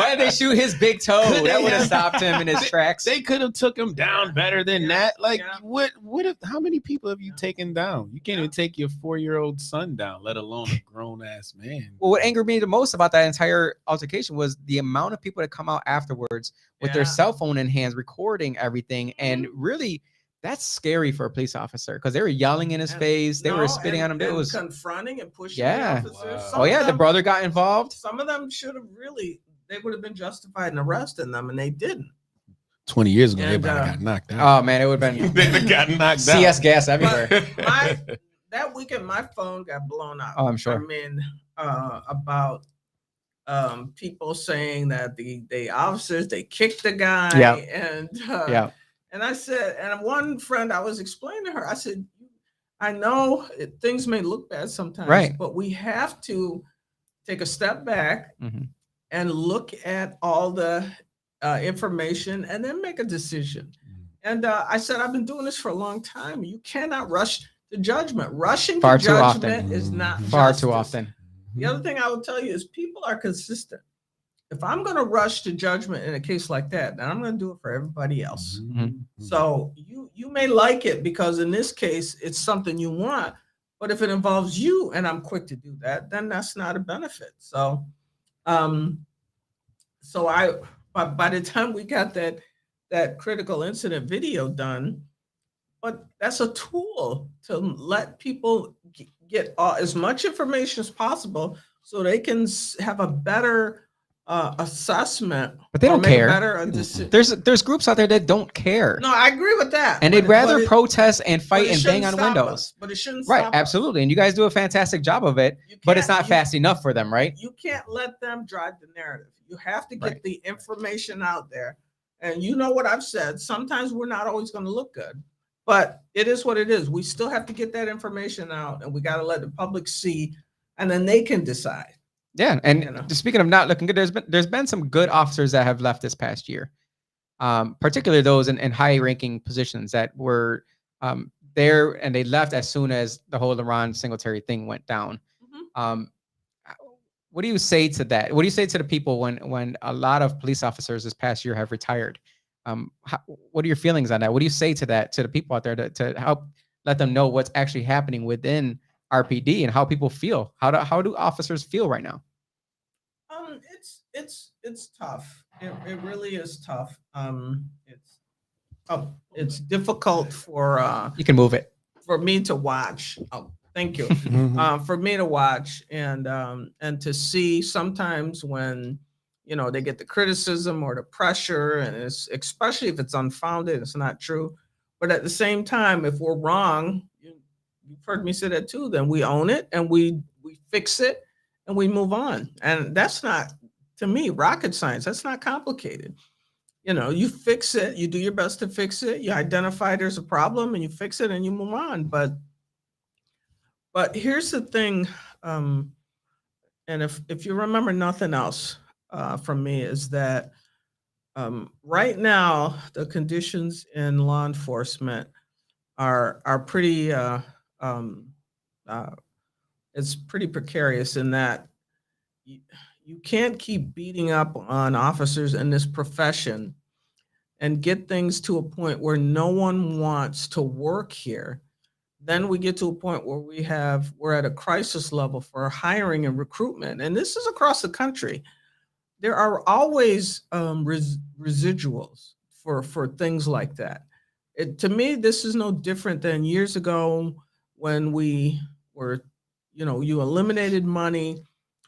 did they shoot his big toe? That would have stopped him in his tracks. They could have took him down better than that. Like, what if, how many people have you taken down? You can't even take your 4-year-old son down, let alone a grown-ass man. Well, what angered me the most about that entire altercation was the amount of people that come out afterwards with their cell phone in hands, recording everything. And really, that's scary for a police officer because they were yelling in his face. They were spitting on him. It was confronting and pushing the officers. Wow. The brother got involved. Some of them should have they would have been justified in arresting them, and they didn't. 20 years ago, everybody got knocked out. Oh, man, it would have been they got knocked out. CS gas everywhere. That weekend, my phone got blown up. Oh, I'm sure. I mean, about people saying that the officers, they kicked the guy. And I said, and one friend, I was explaining to her, I said, I know things may look bad sometimes, but we have to take a step back and look at all the information and then make a decision. And I said, I've been doing this for a long time. You cannot rush to judgment. Rushing to judgment is not far too often. The other thing I will tell you is people are consistent. If I'm going to rush to judgment in a case like that, then I'm going to do it for everybody else. So you may like it because in this case, it's something you want. But if it involves you and I'm quick to do that, then that's not a benefit. So, by the time we got that critical incident video done, but that's a tool to let people get as much information as possible so they can have a better assessment. But they don't care. There's groups out there that don't care. No, I agree with that. And they'd rather protest and fight and bang on windows. Us, but it shouldn't stop us. Absolutely. And you guys do a fantastic job of it, but it's not fast enough for them, right? You can't let them drive the narrative. You have to get the information out there. And you know what I've said, sometimes we're not always going to look good, but it is what it is. We still have to get that information out and we got to let the public see, and then they can decide. Yeah. And speaking of not looking good, there's been some good officers that have left this past year. particularly those in high-ranking positions that were there and they left as soon as the whole Iran Singletary thing went down. Mhm. What do you say to that? What do you say to the people when a lot of police officers this past year have retired? What are your feelings on that? What do you say to the people out there to help let them know what's actually happening within RPD and how people feel? How do officers feel right now? It's tough. It really is tough. It's difficult You can move it. for me to watch. Oh, thank you. For me to watch and to see sometimes when they get the criticism or the pressure, and it's especially if it's unfounded, it's not true. But at the same time, if we're wrong, you've heard me say that too. Then we own it and we fix it and we move on. And that's not, to me, rocket science. That's not complicated. You fix it, you do your best to fix it, you identify there's a problem and you fix it and you move on. But here's the thing, and if you remember nothing else from me, is that right now the conditions in law enforcement are pretty it's pretty precarious in that you can't keep beating up on officers in this profession and get things to a point where no one wants to work here. Then we get to a point where we're at a crisis level for hiring and recruitment. And this is across the country. There are always residuals for things like that. To me, this is no different than years ago when we were, you eliminated money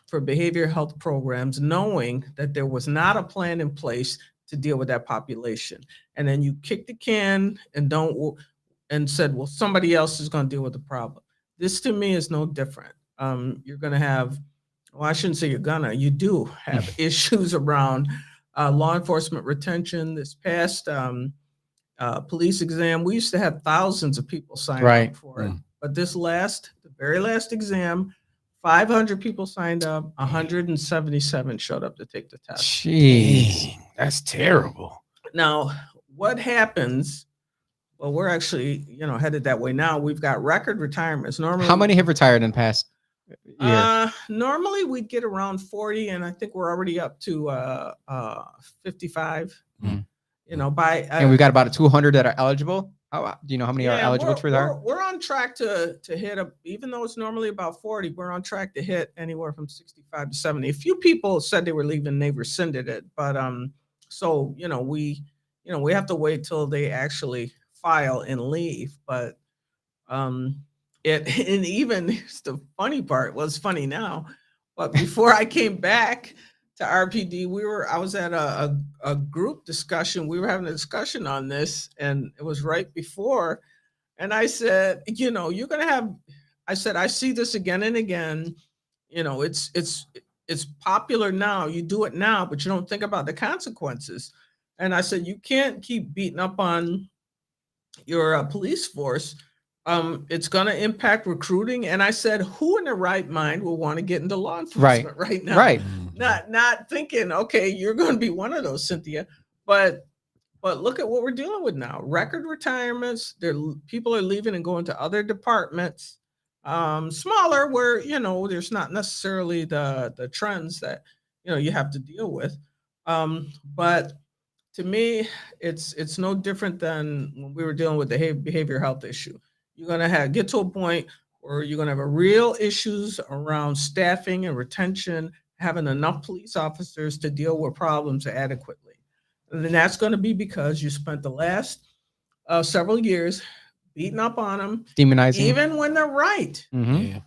for behavioral health programs, knowing that there was not a plan in place to deal with that population. And then you kick the can and said, well, somebody else is going to deal with the problem. This to me is no different. You're going to have, well, I shouldn't say you do have issues around law enforcement retention. This past police exam, we used to have thousands of people sign up for it. But the very last exam, 500 people signed up, 177 showed up to take the test. Jeez, that's terrible. Now, what happens? Well, we're actually, headed that way now. We've got record retirements. Normally, how many have retired in the past year? Normally we'd get around 40, and I think we're already up to 55. And we've got about 200 that are eligible. Do you know how many are eligible to retire? We're on track to hit even though it's normally about 40, we're on track to hit anywhere from 65 to 70. A few people said they were leaving, they rescinded it, but so we have to wait till they actually file and leave. But and even the funny part was funny now, but before I came back to RPD, I was at a group discussion. We were having a discussion on this, and it was right before. And I said, you're going to have, I said, I see this again and again. It's popular now. You do it now, but you don't think about the consequences. And I said, you can't keep beating up on your police force. It's going to impact recruiting. And I said, who in their right mind will want to get into law enforcement right now? Right. Not thinking, okay, you're going to be one of those, Cynthia. But look at what we're dealing with now. Record retirements. People are leaving and going to other departments, smaller, where there's not necessarily the trends that you have to deal with. But to me, it's no different than when we were dealing with the behavioral health issue. You're going to get to a point where you're going to have real issues around staffing and retention, having enough police officers to deal with problems adequately. And then that's going to be because you spent the last several years beating up on them, demonizing, even when they're right. Yeah.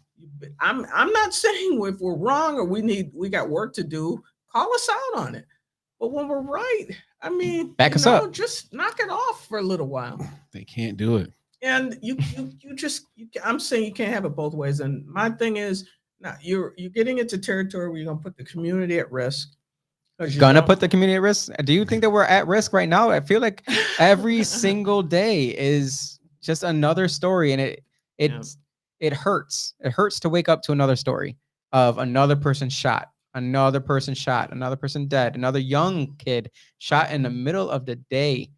I'm not saying if we're wrong or we got work to do, call us out on it. But when we're right, I mean, back us up. Just knock it off for a little while. They can't do it. And I'm saying you can't have it both ways. And my thing is, now you're getting into territory where you're gonna put the community at risk. Put the community at risk. Do you think that we're at risk right now? I feel like every single day is just another story, and it hurts. It hurts to wake up to another story of another person shot another person shot, another person dead, another young kid shot in the middle of the day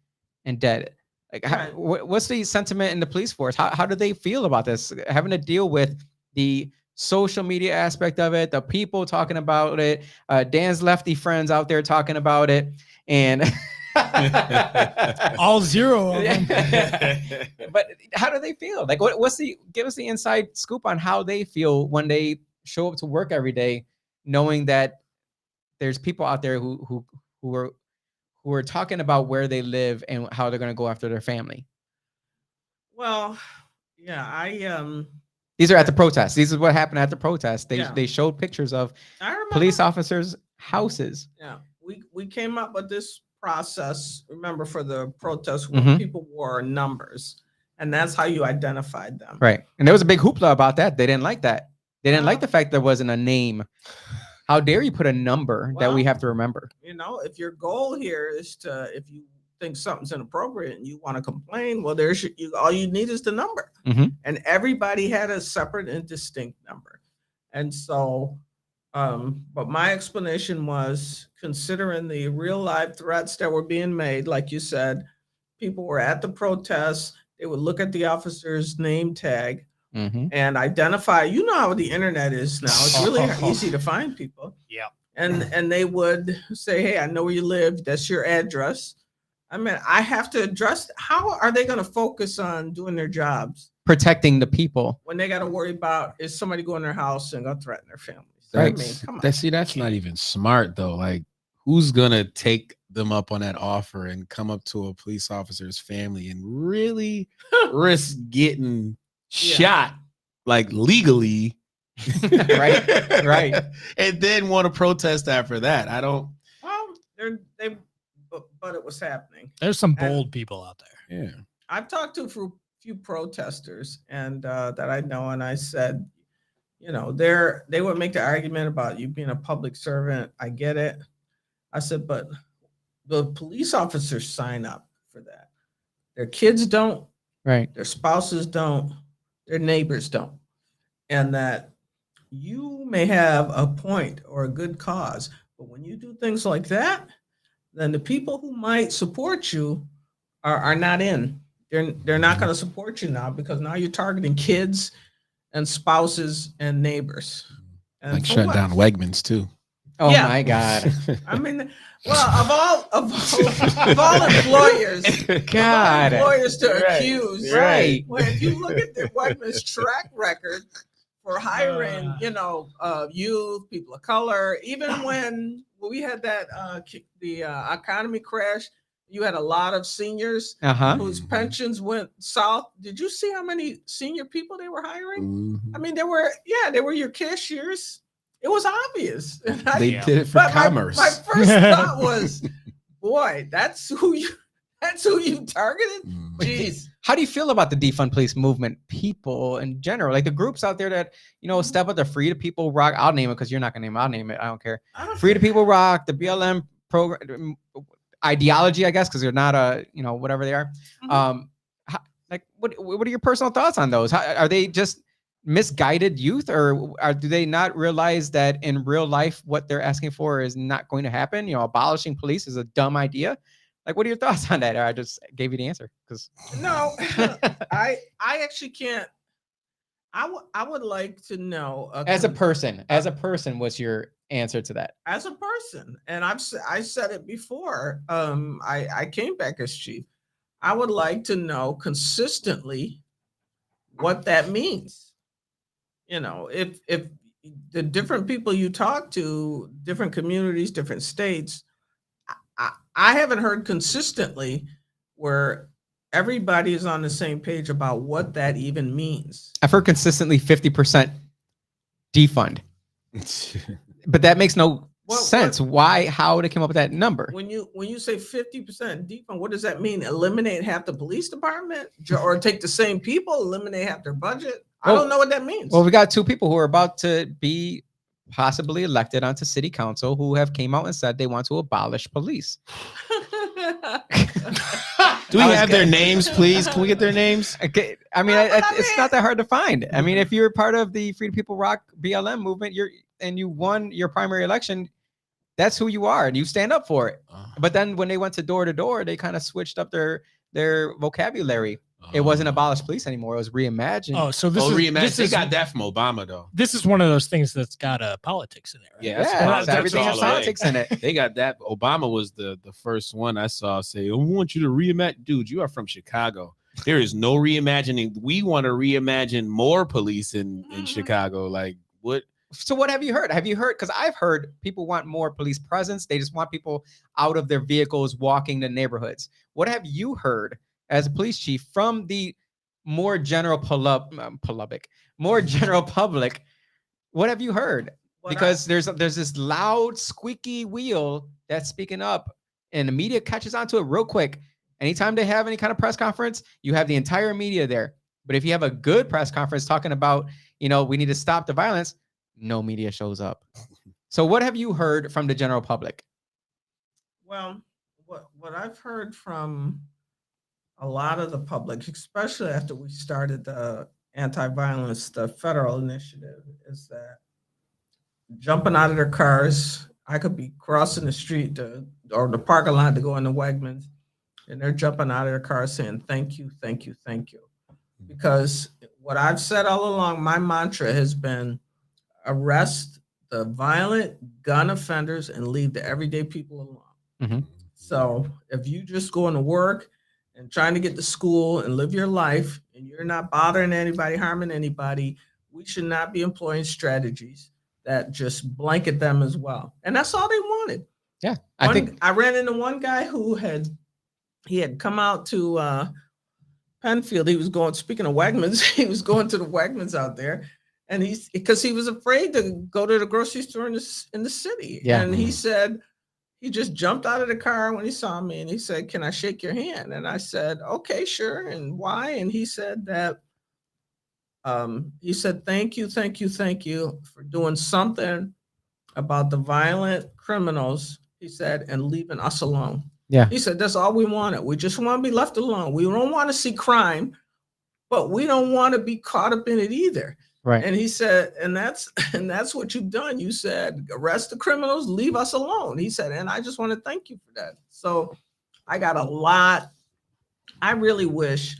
and dead. Like, Right. what's the sentiment in the police force? How do they feel about this? Having to deal with the social media aspect of it, the people talking about it, Dan's lefty friends out there talking about it, and All 0 of them. But how do they feel? Like, give us the inside scoop on how they feel when they show up to work every day, knowing that there's people out there who are talking about where they live and how they're going to go after their family. Well, yeah, These are at the protest. These is what happened at the protest. Yeah. They showed pictures of I remember. police officers' houses. Yeah, we came up with this process. Remember, for the protests, where Mhm. people wore numbers, and that's how you identified them. Right. And there was a big hoopla about that. They didn't like that. They didn't like Well- the fact there wasn't a name. How dare you put a number that we Well- have to remember? You know, if your goal here is to, if you think something's inappropriate and you want to complain, well, all you need is the number. Mhm. And everybody had a separate and distinct number. And so, but my explanation was, considering the real life threats that were being made, like you said, people were at the protests, they would look at the officer's name tag Mhm. and identify. You know how the internet is now. It's really easy to find people. Yeah. And they would say, hey, I know where you live. That's your address. I mean, I have to address, how are they going to focus on doing their jobs Protecting the people. when they got to worry about, is somebody going to their house and going to threaten their families? Right. I mean, come on. That's not even smart though. Like, who's gonna take them up on that offer and come up to a police officer's family and really risk getting shot, like legally, Right, right. and then want to protest after that? I don't. Well, but it was happening. There's some bold people out there. Yeah. I've talked to a few protesters and that I know, and I said, you know, they would make the argument about you being a public servant. I get it. I said, but the police officers sign up for that. Their kids don't, Right. their spouses don't, their neighbors don't. And that you may have a point or a good cause, but when you do things like that, then the people who might support you are not in. They're not going to support you now, because now you're targeting kids and spouses and neighbors. And Like for shut what? down Wegmans too. Oh Yeah. my God. I mean, well, of all employers, God. employers to Right. accuse, Right. Well, if you look at the Wegmans track record for hiring, youth, people of color, even when we had that the economy crash, you had a lot of seniors Uh-huh. whose pensions went south. Did you see how many senior people they were hiring? Mhm. I mean, they were your cashiers. It was obvious. And They Yeah. did it for but commerce. My first thought was, boy, that's who you targeted. Mhm. Jeez. How do you feel about the defund police movement? People in general, like the groups out there that, step up, the Free the People Rock. I'll name it because you're not gonna name it. I'll name it. I don't care. I don't Free the care. People Rock, the BLM program ideology, I guess, because they're not whatever they are. Mhm. What are your personal thoughts on those? Are they just misguided youth, or do they not realize that in real life what they're asking for is not going to happen? Abolishing police is a dumb idea. Like, what are your thoughts on that? Or I just gave you the answer because No, I actually can't. I would like to know as a person, what's your answer to that? as a person, and I said it before. I came back as chief. I would like to know consistently what that means. If the different people you talk to, different communities, different states, I haven't heard consistently where everybody is on the same page about what that even means. I've heard consistently 50% defund, but that makes no sense. Why? How they came up with that number? When you say 50% defund, what does that mean? Eliminate half the police department, or take the same people, eliminate half their budget? I Well- don't know what that means. Well, we got two people who are about to be possibly elected onto city council who have came out and said they want to abolish police. Do we I was have their good. names, please? Can we get their names? Okay, I mean, it's not that hard to find. I mean, if you're part of the Free the People Rock BLM movement, you won your primary election, that's who you are, and you stand up for it. But then when they went to door, they kind of switched up their vocabulary. It wasn't abolish police anymore. It was reimagined. Oh, so this is reimagine. this They is got that from Obama, though. this is one of those things that's got politics in it. Right? Yeah, that's Yeah, politics so everything has all the way. politics in it. They got that. Obama was the first one I saw say, "I want you to reimagine." Dude, you are from Chicago. There is no reimagining. We want to reimagine more police in Chicago. Like what? So what have you heard? Have you heard? Because I've heard people want more police presence. They just want people out of their vehicles walking the neighborhoods. What have you heard as a police chief from the more general more general public? What have you heard? Because there's this loud squeaky wheel that's speaking up, and the media catches onto it real quick. Anytime they have any kind of press conference, you have the entire media there. But if you have a good press conference talking about, we need to stop the violence, no media shows up. So what have you heard from the general public? Well, what I've heard from a lot of the public, especially after we started the anti-violence, the federal initiative, is that jumping out of their cars. I could be crossing the street or the parking lot to go into Wegmans, and they're jumping out of their cars saying, "Thank you, thank you, thank you." Because what I've said all along, my mantra has been arrest the violent gun offenders and leave the everyday people alone. Mhm. So if you just going to work and trying to get to school and live your life and you're not bothering anybody, harming anybody, we should not be employing strategies that just blanket them as well. And that's all they wanted. Yeah, I ran into one guy who had come out to Penfield. He was going, speaking of Wegmans, he was going to the Wegmans out there, and because he was afraid to go to the grocery store in the city. Yeah. And he said, he just jumped out of the car when he saw me, and he said, "Can I shake your hand?" And I said, "Okay, sure." And why? And he said that, "Thank you, thank you, thank you for doing something about the violent criminals," he said, "and leaving us alone." Yeah. He said, "That's all we wanted. We just want to be left alone. We don't want to see crime, but we don't want to be caught up in it either." Right. And he said, and that's what you've done. You said, arrest the criminals, leave us alone. He said, and I just want to thank you for that. So I got a lot. I really wish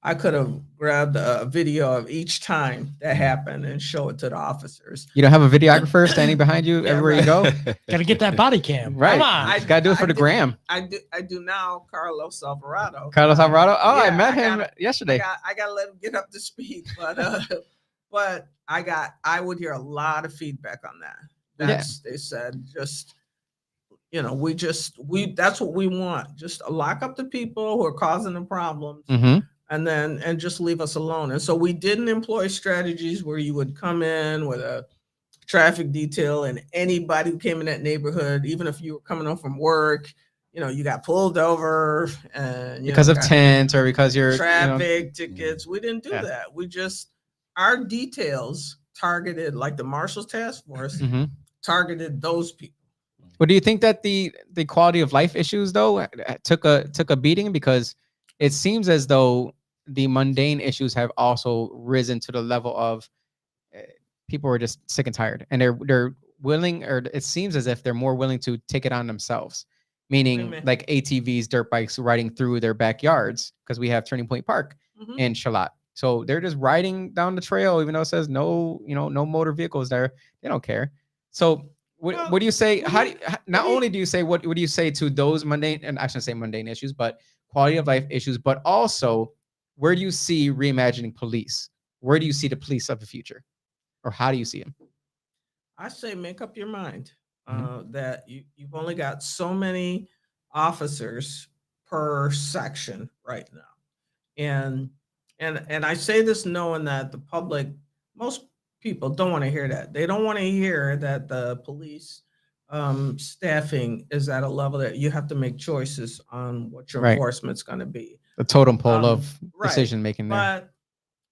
I could have grabbed a video of each time that happened and show it to the officers. You don't have a videographer standing behind you everywhere you go? Got to get that body cam. Right. Come on. Got to do it for the gram. I do now, Carlos Alvarado. Carlos Alvarado? Oh, Yeah, I met him yesterday. I got to let him get up to speed, but I would hear a lot of feedback on that. They said, just, that's what we want. Just lock up the people who are causing the problems. Mm-hmm. And just leave us alone. And so we didn't employ strategies where you would come in with a traffic detail and anybody who came in that neighborhood, even if you were coming home from work, you got pulled over and because of tents or because you're traffic tickets. We didn't do that. We just, our details targeted, like the Marshals Task Force, targeted those people. Well, do you think that the quality of life issues though took a beating? Because it seems as though the mundane issues have also risen to the level of people are just sick and tired, and they're willing, or it seems as if they're more willing to take it on themselves. Meaning, like ATVs, dirt bikes riding through their backyards, because we have Turning Point Park in Charlotte. So they're just riding down the trail, even though it says no motor vehicles there. They don't care. So what do you say? Not only do you say what do you say to those mundane, and I shouldn't say mundane issues, but quality of life issues, but also where do you see reimagining police? Where do you see the police of the future, or how do you see them? I say make up your mind that you've only got so many officers per section right now, and I say this knowing that the public, most people don't want to hear that. They don't want to hear that the police staffing is at a level that you have to make choices on what your enforcement's going to be. The totem pole of decision making there.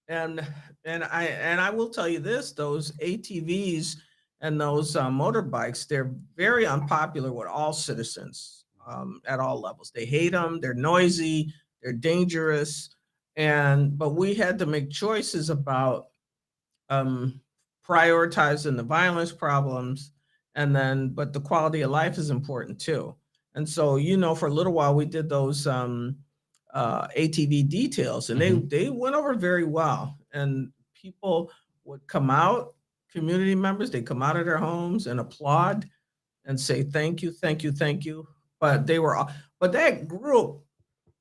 But and I will tell you this: those ATVs and those motorbikes, they're very unpopular with all citizens at all levels. They hate them. They're noisy. they're dangerous. But we had to make choices about prioritizing the violence problems, but the quality of life is important too. And so, for a little while we did those ATV details, and they went over very well. And people would come out, community members, they come out of their homes and applaud and say thank you, thank you, thank you. But that group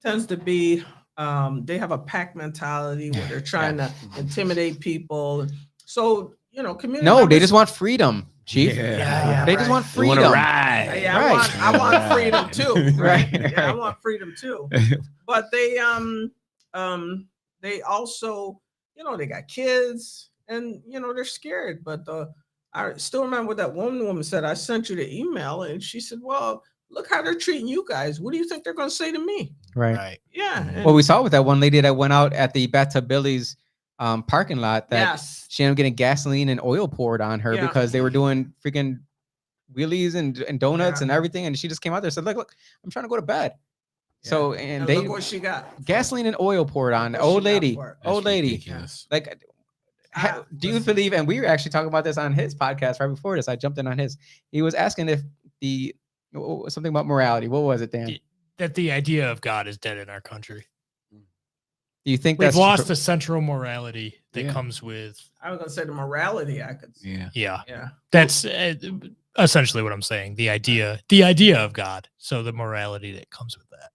tends to be they have a pack mentality where they're trying to intimidate people. So, community No, they members, just want freedom, Chief. Yeah, They just want They want freedom. to ride. yeah, Right. I want freedom too. Right, Yeah, I right. want freedom too. But they also, they got kids, and they're scared. But I still remember what that one woman said. I sent you the email, and she said, "Well, look how they're treating you guys. What do you think they're going to say to me?" Right. Yeah. and- Well, we saw with that one lady that went out at the Bathtub Billy's parking lot that yes. she ended up getting gasoline and oil poured on her Yeah. because they were doing freaking wheelies and donuts Yeah. and everything. And she just came out there and said, look, I'm trying to go to bed. So, and they look what she got. gasoline and oil poured on. Look what Old she got lady, for it. old lady. Ridiculous. Like, do you Listen. believe, and we were actually talking about this on his podcast right before this, I jumped in on his, he was asking if something about morality. What was it, Dan? That the idea of God is dead in our country. Do you think We've that's lost the central morality that Yeah. comes with. I was going to say the morality I could see. Yeah. Yeah, Yeah. that's essentially what I'm saying. The idea of God. So the morality that comes with that.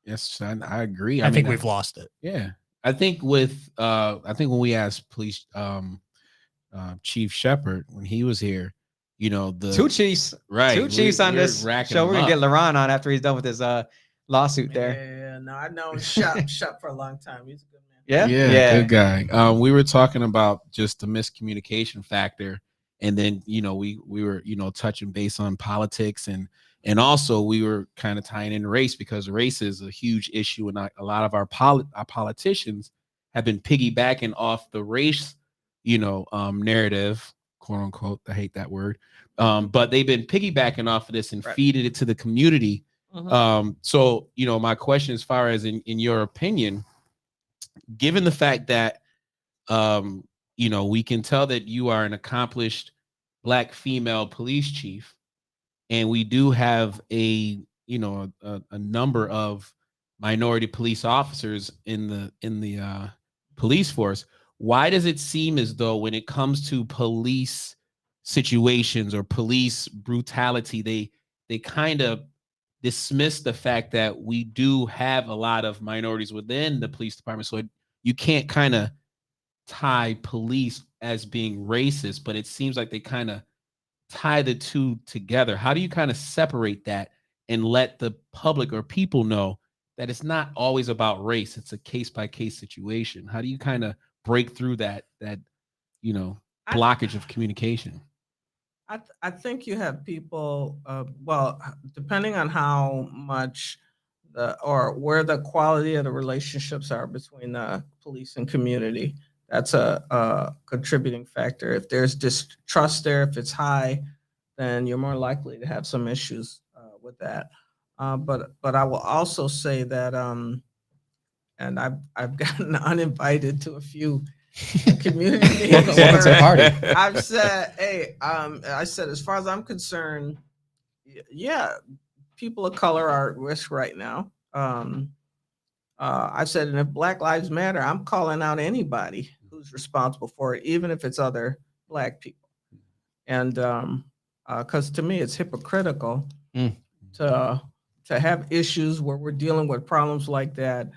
Yes, I agree. I think mean, we've lost it. Yeah, I think when we asked police Chief Shepard when he was here, the two chiefs? right Two chiefs on we're this racking show. We're them gonna get up. LaRon on after he's done with his lawsuit there. Yeah, no, I know Shep for a long time. He's a good man. Yeah, Good guy. We were talking about just the miscommunication factor, and then we were touching base on politics, and also we were kind of tying in race because race is a huge issue, and a lot of our politicians have been piggybacking off the race narrative, quote unquote. I hate that word, but they've been piggybacking off of this and feeding it to the community. So my question, as far as in your opinion, given the fact that we can tell that you are an accomplished Black female police chief, and we do have a number of minority police officers in the police force, why does it seem as though when it comes to police situations or police brutality, they kind of dismiss the fact that we do have a lot of minorities within the police department? So you can't kind of tie police as being racist, but it seems like they kind of tie the two together. How do you kind of separate that and let the public or people know that it's not always about race? It's a case-by-case situation. How do you kind of break through that blockage of communication? I think you have people, well, depending on how much or where the quality of the relationships are between the police and community, that's a contributing factor. If there's distrust there, if it's high, then you're more likely to have some issues with that. But I will also say that, and I've gotten uninvited to a few community meetings. Welcome to the party. I've said, hey, I said, as far as I'm concerned, yeah, people of color are at risk right now. I said, and if Black Lives Matter, I'm calling out anybody who's responsible for it, even if it's other Black people. And because to me, it's hypocritical to have issues where we're dealing with problems like that.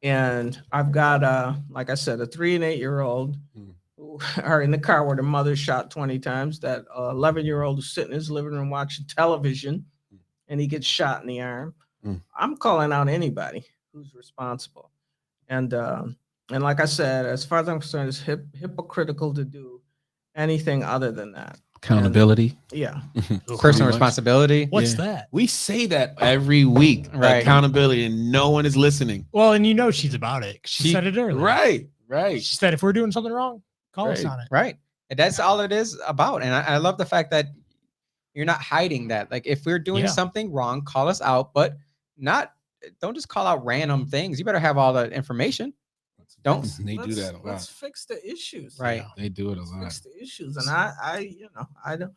And I've got, like I said, a 3 and 8-year-old who are in the car where the mother shot 20 times. That 11-year-old who's sitting in his living room watching television, and he gets shot in the arm. I'm calling out anybody who's responsible. And like I said, as far as I'm concerned, it's hypocritical to do anything other than that. Accountability. And, yeah. Personal responsibility. What's that? We say that every week. Right. Accountability, and no one is listening. Well, and she's about it. She said it earlier. Right. She said if we're doing something wrong, call us on it. Right. And that's all it is about. And I love the fact that you're not hiding that. Like, if we're doing something wrong, call us out, but not don't just call out random things. You better have all the information. Don't. They do that a lot. Let's fix the issues. Right. They do it a Let's lot. fix the issues. And I don't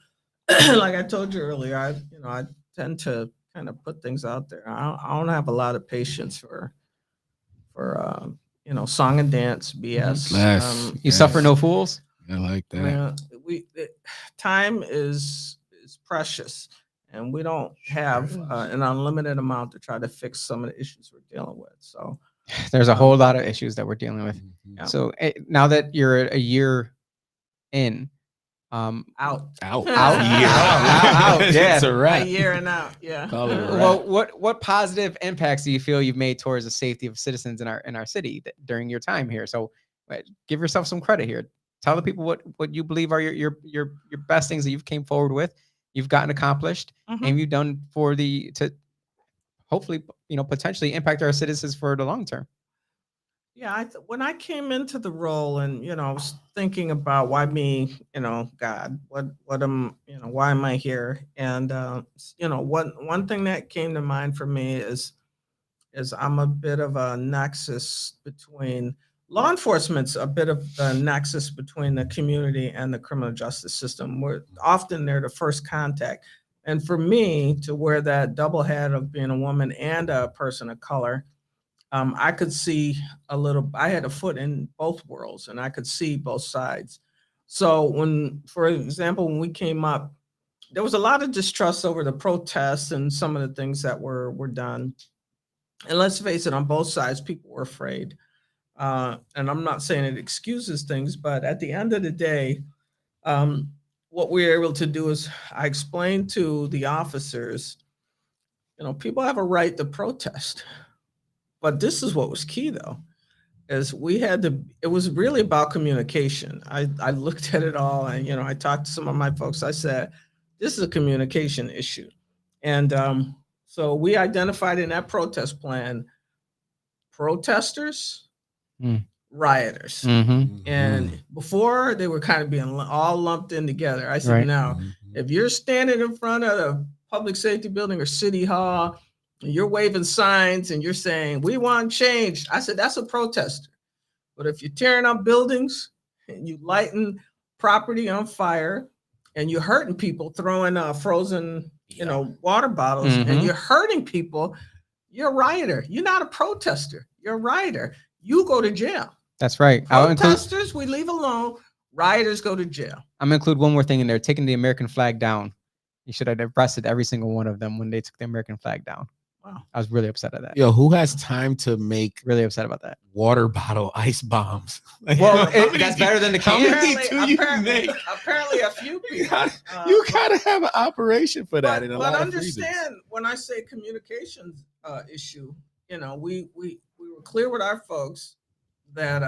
like I told you earlier, I tend to kind of put things out there. I don't have a lot of patience for song and dance BS. Yes. You suffer no fools. I like that. Time is precious, and we don't have an unlimited amount to try to fix some of the issues we're dealing with. So There's a whole lot of issues that we're dealing with. Yeah. So now that you're a year in, out. Out. Yeah. Yeah. It's a A wrap. year and out. Yeah. Call it a wrap. well, what positive impacts do you feel you've made towards the safety of citizens in our city during your time here? So give yourself some credit here. Tell the people what you believe are your best things that you've came forward with, you've gotten accomplished, Mhm. and you've done to hopefully potentially impact our citizens for the long term. Yeah, when I came into the role, and I was thinking about why me, God, what am, why am I here? And one thing that came to mind for me is I'm a bit of a nexus between law enforcement's a bit of a nexus between the community and the criminal justice system. We're often they're the first contact, and for me to wear that double hat of being a woman and a person of color. I could see I had a foot in both worlds, and I could see both sides. So for example, when we came up, there was a lot of distrust over the protests and some of the things that were done. And let's face it, on both sides, people were afraid. And I'm not saying it excuses things, but at the end of the day, what we were able to do is I explained to the officers, people have a right to protest. But this is what was key, though, is it was really about communication. I looked at it all, and, I talked to some of my folks. I said, this is a communication issue. And so we identified in that protest plan, protesters, rioters. Mm-hmm. And before they were kind of being all lumped in together. I said, Right. now, if you're standing in front of the public safety building or city hall, and you're waving signs and you're saying, we want change, I said, that's a protester. But if you're tearing up buildings and you lighting property on fire and you're hurting people, throwing frozen, water bottles, and you're hurting people, you're a rioter. You're not a protester. You're a rioter. You go to jail. That's right. Protesters, we leave alone. Rioters go to jail. I'm gonna include one more thing in there. Taking the American flag down. You should have arrested every single one of them when they took the American flag down. Wow. I was really upset at that. Yo, who has time to make Really upset about that. water bottle ice bombs? Well, that's better than the How can. many do you make? Apparently a few people. You gotta have an operation for that. In a But lot understand, when I say communications issue, we were clear with our folks that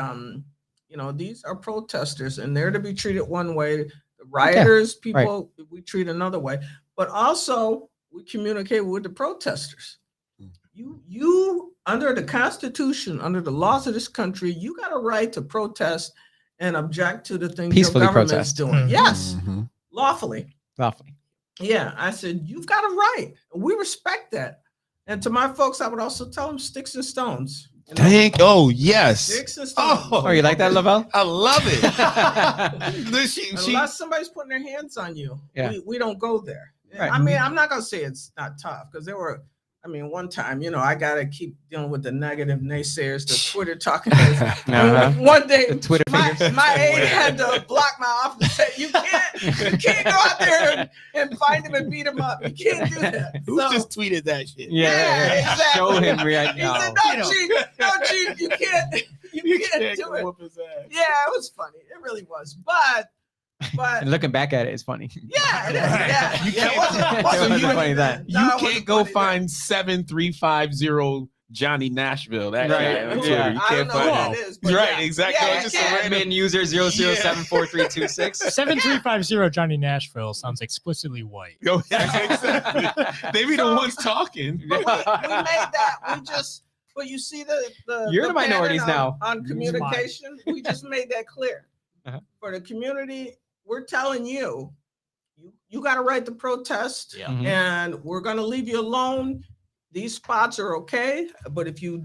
these are protesters and they're to be treated one way. The rioters, people, we treat another way. But also we communicate with the protesters. You under the Constitution, under the laws of this country, you got a right to protest and object to the things Peacefully your government's protest. doing. Mhm. Yes, Mhm. lawfully. Roughly. Yeah, I said, you've got a right. We respect that. And to my folks, I would also tell them sticks and stones. Oh yes. Sticks and stones. Oh, you like that, Lavelle? I love it. Unless somebody's putting their hands on you, Yeah. we don't go there. Right. I mean, I'm not going to say it's not tough because one time, I got to keep dealing with the negative naysayers, the Twitter talking heads. Uh-huh. One day, The Twitter fingers. my aide had to block my office and say, you can't go out there and find him and beat him up. You can't do that. Who So- just tweeted that shit? Yeah, exactly. Show him right He now. said, no, Chief, you can't do it. whoop his ass. Yeah, it was funny. It really was. But And looking back at it, it's funny. yeah, it is. Yeah. You Yeah, can't- It wasn't funny then. You No, it can't wasn't go funny then. find 7350 Johnny Nashville. That Right, guy on Twitter. yeah. You I can't don't know find who that is. But Right, yeah. exactly. Yeah, It's just yeah. a random- Admin user 0074326. 7350 Johnny Nashville sounds explicitly white. Yo, exactly. They be the So- ones talking. we made that. But you see You're the minorities pattern now. on communication. We just made that clear. Uh-huh. For the community, we're telling you got a right to protest, Yeah. Mhm. and we're going to leave you alone. these spots are okay, but if you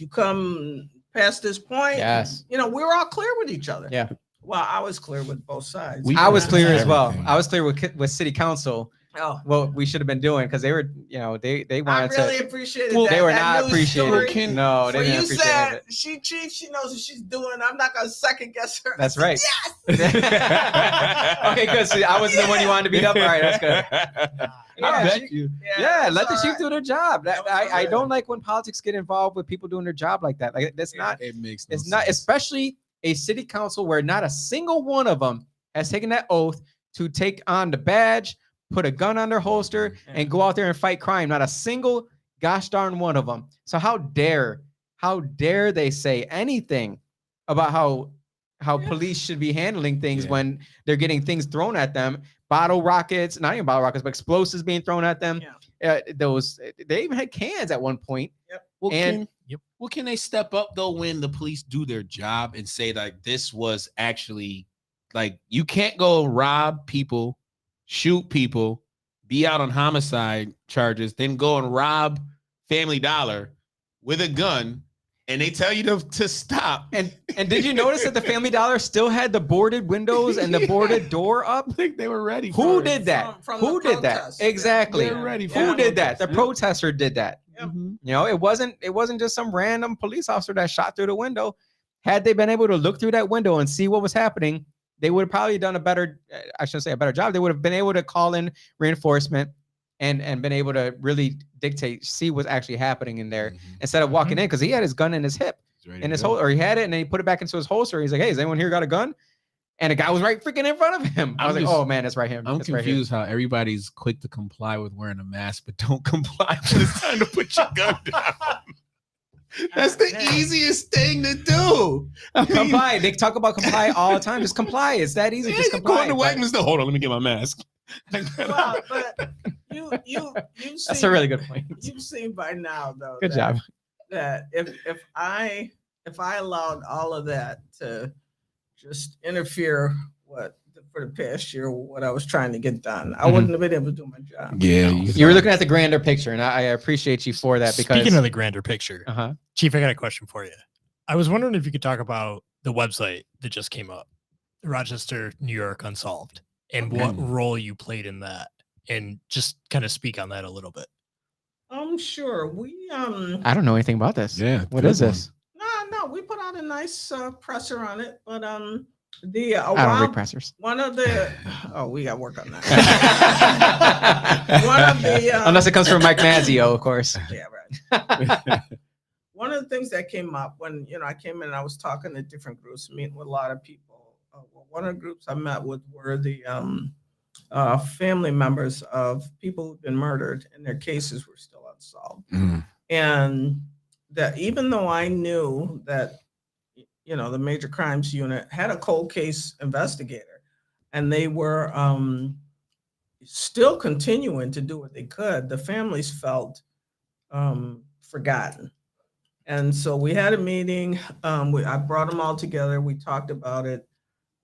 come past this point, Yes. we're all clear with each other. Yeah. Well, I was clear with both sides. We I was clear as well. Everything. I was clear with city council Oh, what we should have been doing because they were, they I wanted really to. appreciated Well, that. They were that not news appreciated. story. No, they When didn't you appreciate said it. she knows what she's doing. I'm not gonna second guess her. That's I right. said, Yes. Okay, good. So I wasn't the one you wanted to beat up. All right, that's good. I bet she- you. Yeah, that's let the all chief right. do their job. That was I good. don't like when politics get involved with people doing their job like that. Like that's not. It makes no It's not, sense. especially a city council where not a single one of them has taken that oath to take on the badge, put a gun on their holster, and go out there and fight crime. Not a single gosh darn one of them. So how dare they say anything about how police should be handling things Yeah. when they're getting things thrown at them, bottle rockets, not even bottle rockets, but explosives being thrown at them. Yeah. They even had cans at one point. Well, And- can they step up though when the police do their job and say like this was actually like you can't go rob people, shoot people, be out on homicide charges, then go and rob Family Dollar with a gun, and they tell you to stop. And did you notice that the Family Dollar still had the boarded windows and the boarded door up? I think they were ready. Who for it. did that? From Who the did that? protest. Exactly. They're ready for Who it. did that? The Yeah. protester did that. Yep. Mhm. It wasn't just some random police officer that shot through the window. Had they been able to look through that window and see what was happening, they would have probably done a better job. They would have been able to call in reinforcement and been able to really see what's actually happening in there Mhm. instead of walking in because he had his gun in his hip. He's ready In to his go. or he had it and then he put it back into his holster. He's like, "Hey, has anyone here got a gun?" And a guy was right freaking in front of him. I I'm was like, just- "Oh man, it's right here." I'm It's right here." confused how everybody's quick to comply with wearing a mask, but don't comply when it's time to put your gun down. That's the easiest thing to do. I mean, Comply. They talk about comply all the time. Just comply. It's that easy. yeah, Just you comply. go into But Wegmans. Hold on, let me get my mask. Well, but you've that's seen, a really good point. You've seen by now though. Good that, job. That if I allowed all of that to just interfere for the past year what I was trying to get done, I Mhm. wouldn't have been able to do my job. Yeah, You were looking at the grander picture, and I appreciate you for that because. Speaking of the grander picture, Uh-huh. Chief, I got a question for you. I was wondering if you could talk about the website that just came up, Rochester, New York Unsolved, and what Okay. role you played in that, and just kind of speak on that a little bit. Sure. We I don't know anything about this. Yeah. What good is one. this? no, we put out a nice presser on it, but I don't read pressers. one of the we got to work on that. One of the Unless it comes from Mike Mazzio, of course. yeah, right. One of the things that came up when I came in and I was talking to different groups, meeting with a lot of people. One of the groups I met with were the family members of people who've been murdered and their cases were still unsolved. Mm. And that even though I knew that the Major Crimes Unit had a cold case investigator, and they were still continuing to do what they could, the families felt forgotten. And so we had a meeting. I brought them all together. We talked about it,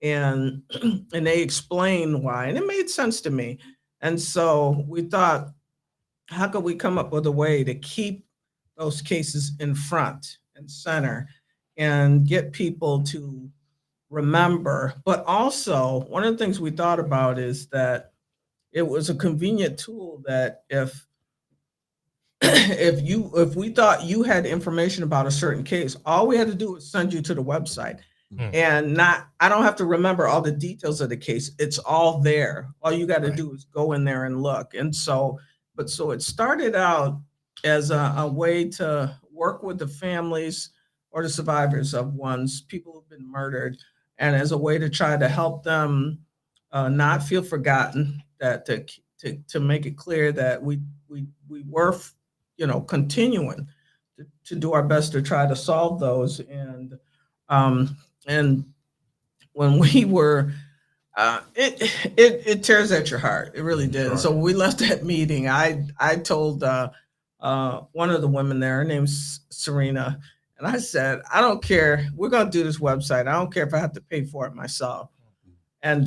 and they explained why, and it made sense to me. And so we thought, how could we come up with a way to keep those cases in front and center and get people to remember? But also, one of the things we thought about is that it was a convenient tool that if we thought you had information about a certain case, all we had to do was send you to the website. And I don't have to remember all the details of the case. It's all there. All you got to do is go in there and look. And so it started out as a way to work with the families or the survivors of people who've been murdered, and as a way to try to help them not feel forgotten, that to make it clear that we were continuing to do our best to try to solve those. And when we were, it tears at your heart. It really did. Sure. So when we left that meeting, I told one of the women there, her name's Serena, and I said, I don't care. We're going to do this website. I don't care if I have to pay for it myself. And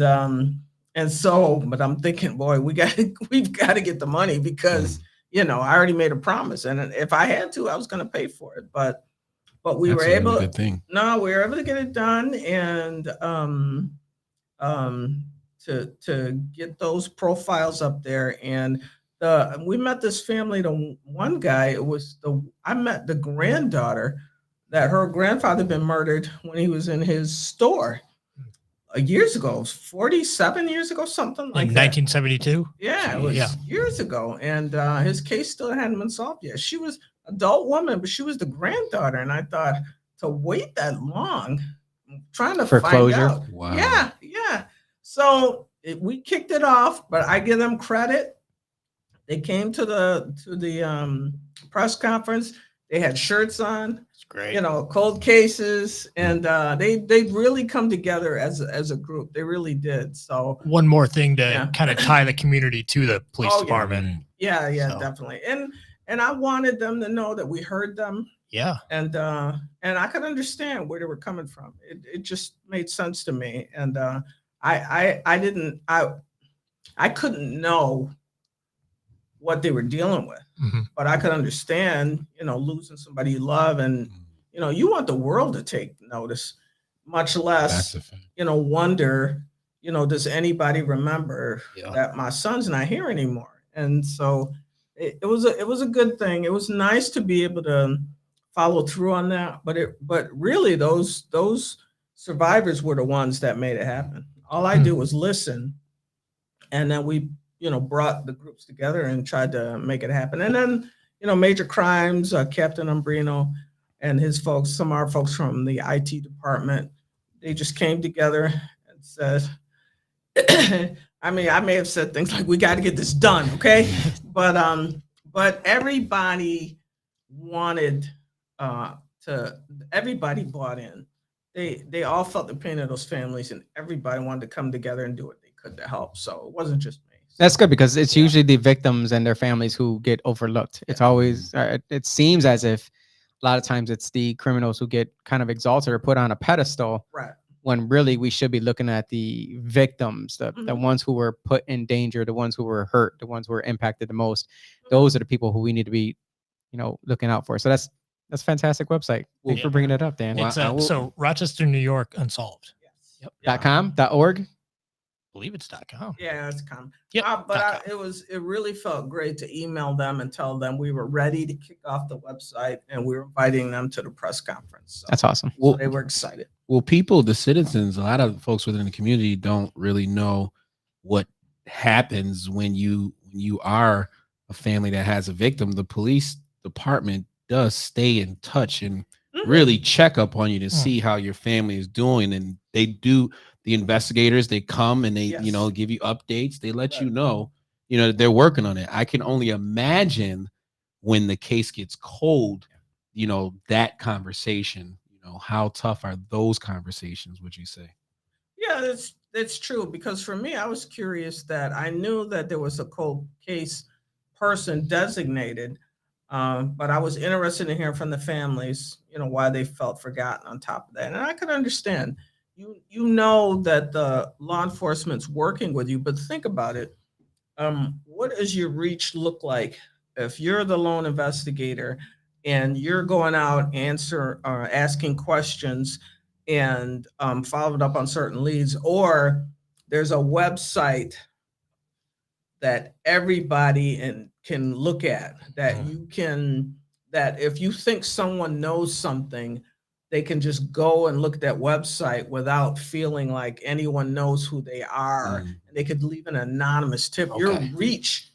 so, but I'm thinking, boy, we've got to get the money because you know, I already made a promise, and if I had to, I was going to pay for it. But we That's were a really able. good thing. No, we were able to get it done, and to get those profiles up there. And we met this family. The one guy, I met the granddaughter that her grandfather had been murdered when he was in his store years ago, 47 years ago, something like in that. 1972. Yeah, it was Yeah. years ago, and his case still hadn't been solved yet. She was an adult woman, but she was the granddaughter, and I thought, to wait that long, trying to For find closure? out. Wow. Yeah. So we kicked it off, but I give them credit. They came to the press conference. They had shirts on, It's great. you know, cold cases, and they really come together as a group. They really did. So One more thing to Yeah. kind of tie the community to the police Oh, yeah. department. yeah, So- definitely. And I wanted them to know that we heard them, Yeah. and I could understand where they were coming from. It just made sense to me, and I couldn't know what they were dealing with, Mhm. but I could understand, you know, losing somebody you love, and you know, you want the world to take notice, much That's less, a fact. you know, wonder, you know, does anybody remember Yeah. that my son's not here anymore? And so it was a good thing. It was nice to be able to follow through on that, but really those survivors were the ones that made it happen. All I did was listen, and then we, you know, brought the groups together and tried to make it happen. And then, you know, Major Crimes, Captain Umbrino and his folks, some of our folks from the IT department, they just came together and said, I mean, I may have said things like, we got to get this done, okay? But everybody wanted everybody bought in. They all felt the pain of those families, and everybody wanted to come together and do what they could to help. So it wasn't just me. That's good, because it's Yeah. usually the victims and their families who get overlooked. It's always, it seems as if a lot of times it's the criminals who get kind of exalted or put on a pedestal, Right. when really we should be looking at the victims, the Mhm. ones who were put in danger, the ones who were hurt, the ones who were impacted the most. Those are the people who we need to be, you know, looking out for. So that's a fantastic website. Thanks Yeah. for bringing it up, Dan. Well, It's I will- so Rochester, New York, Unsolved. Yes. Yep. .com, .org. I believe it's .com. Yeah, it's common. Yep. But it really felt great to email them and tell them we were ready to kick off the website, and we were inviting them to the press conference. So, That's awesome. so they were excited. Well, people, the citizens, a lot of folks within the community don't really know what happens when you are a family that has a victim. The police department does stay in touch and really check up on you to see how your family is doing, and they do. The investigators, they come and they, Yes. you know, give you updates. They let you Right. know, you know, they're working on it. I can only imagine when the case gets cold, you know, that conversation, you know, how tough are those conversations, would you say? Yeah, that's true, because for me, I was curious that I knew that there was a cold case person designated, but I was interested in hearing from the families, you know, why they felt forgotten on top of that. And I could understand, you know, that the law enforcement's working with you, but think about it. What does your reach look like if you're the lone investigator and you're going out asking questions and followed up on certain leads, or there's a website that everybody can look at, that that if you think someone knows something, they can just go and look at that website without feeling like anyone knows who they are, and they could leave an anonymous tip. Your Okay. reach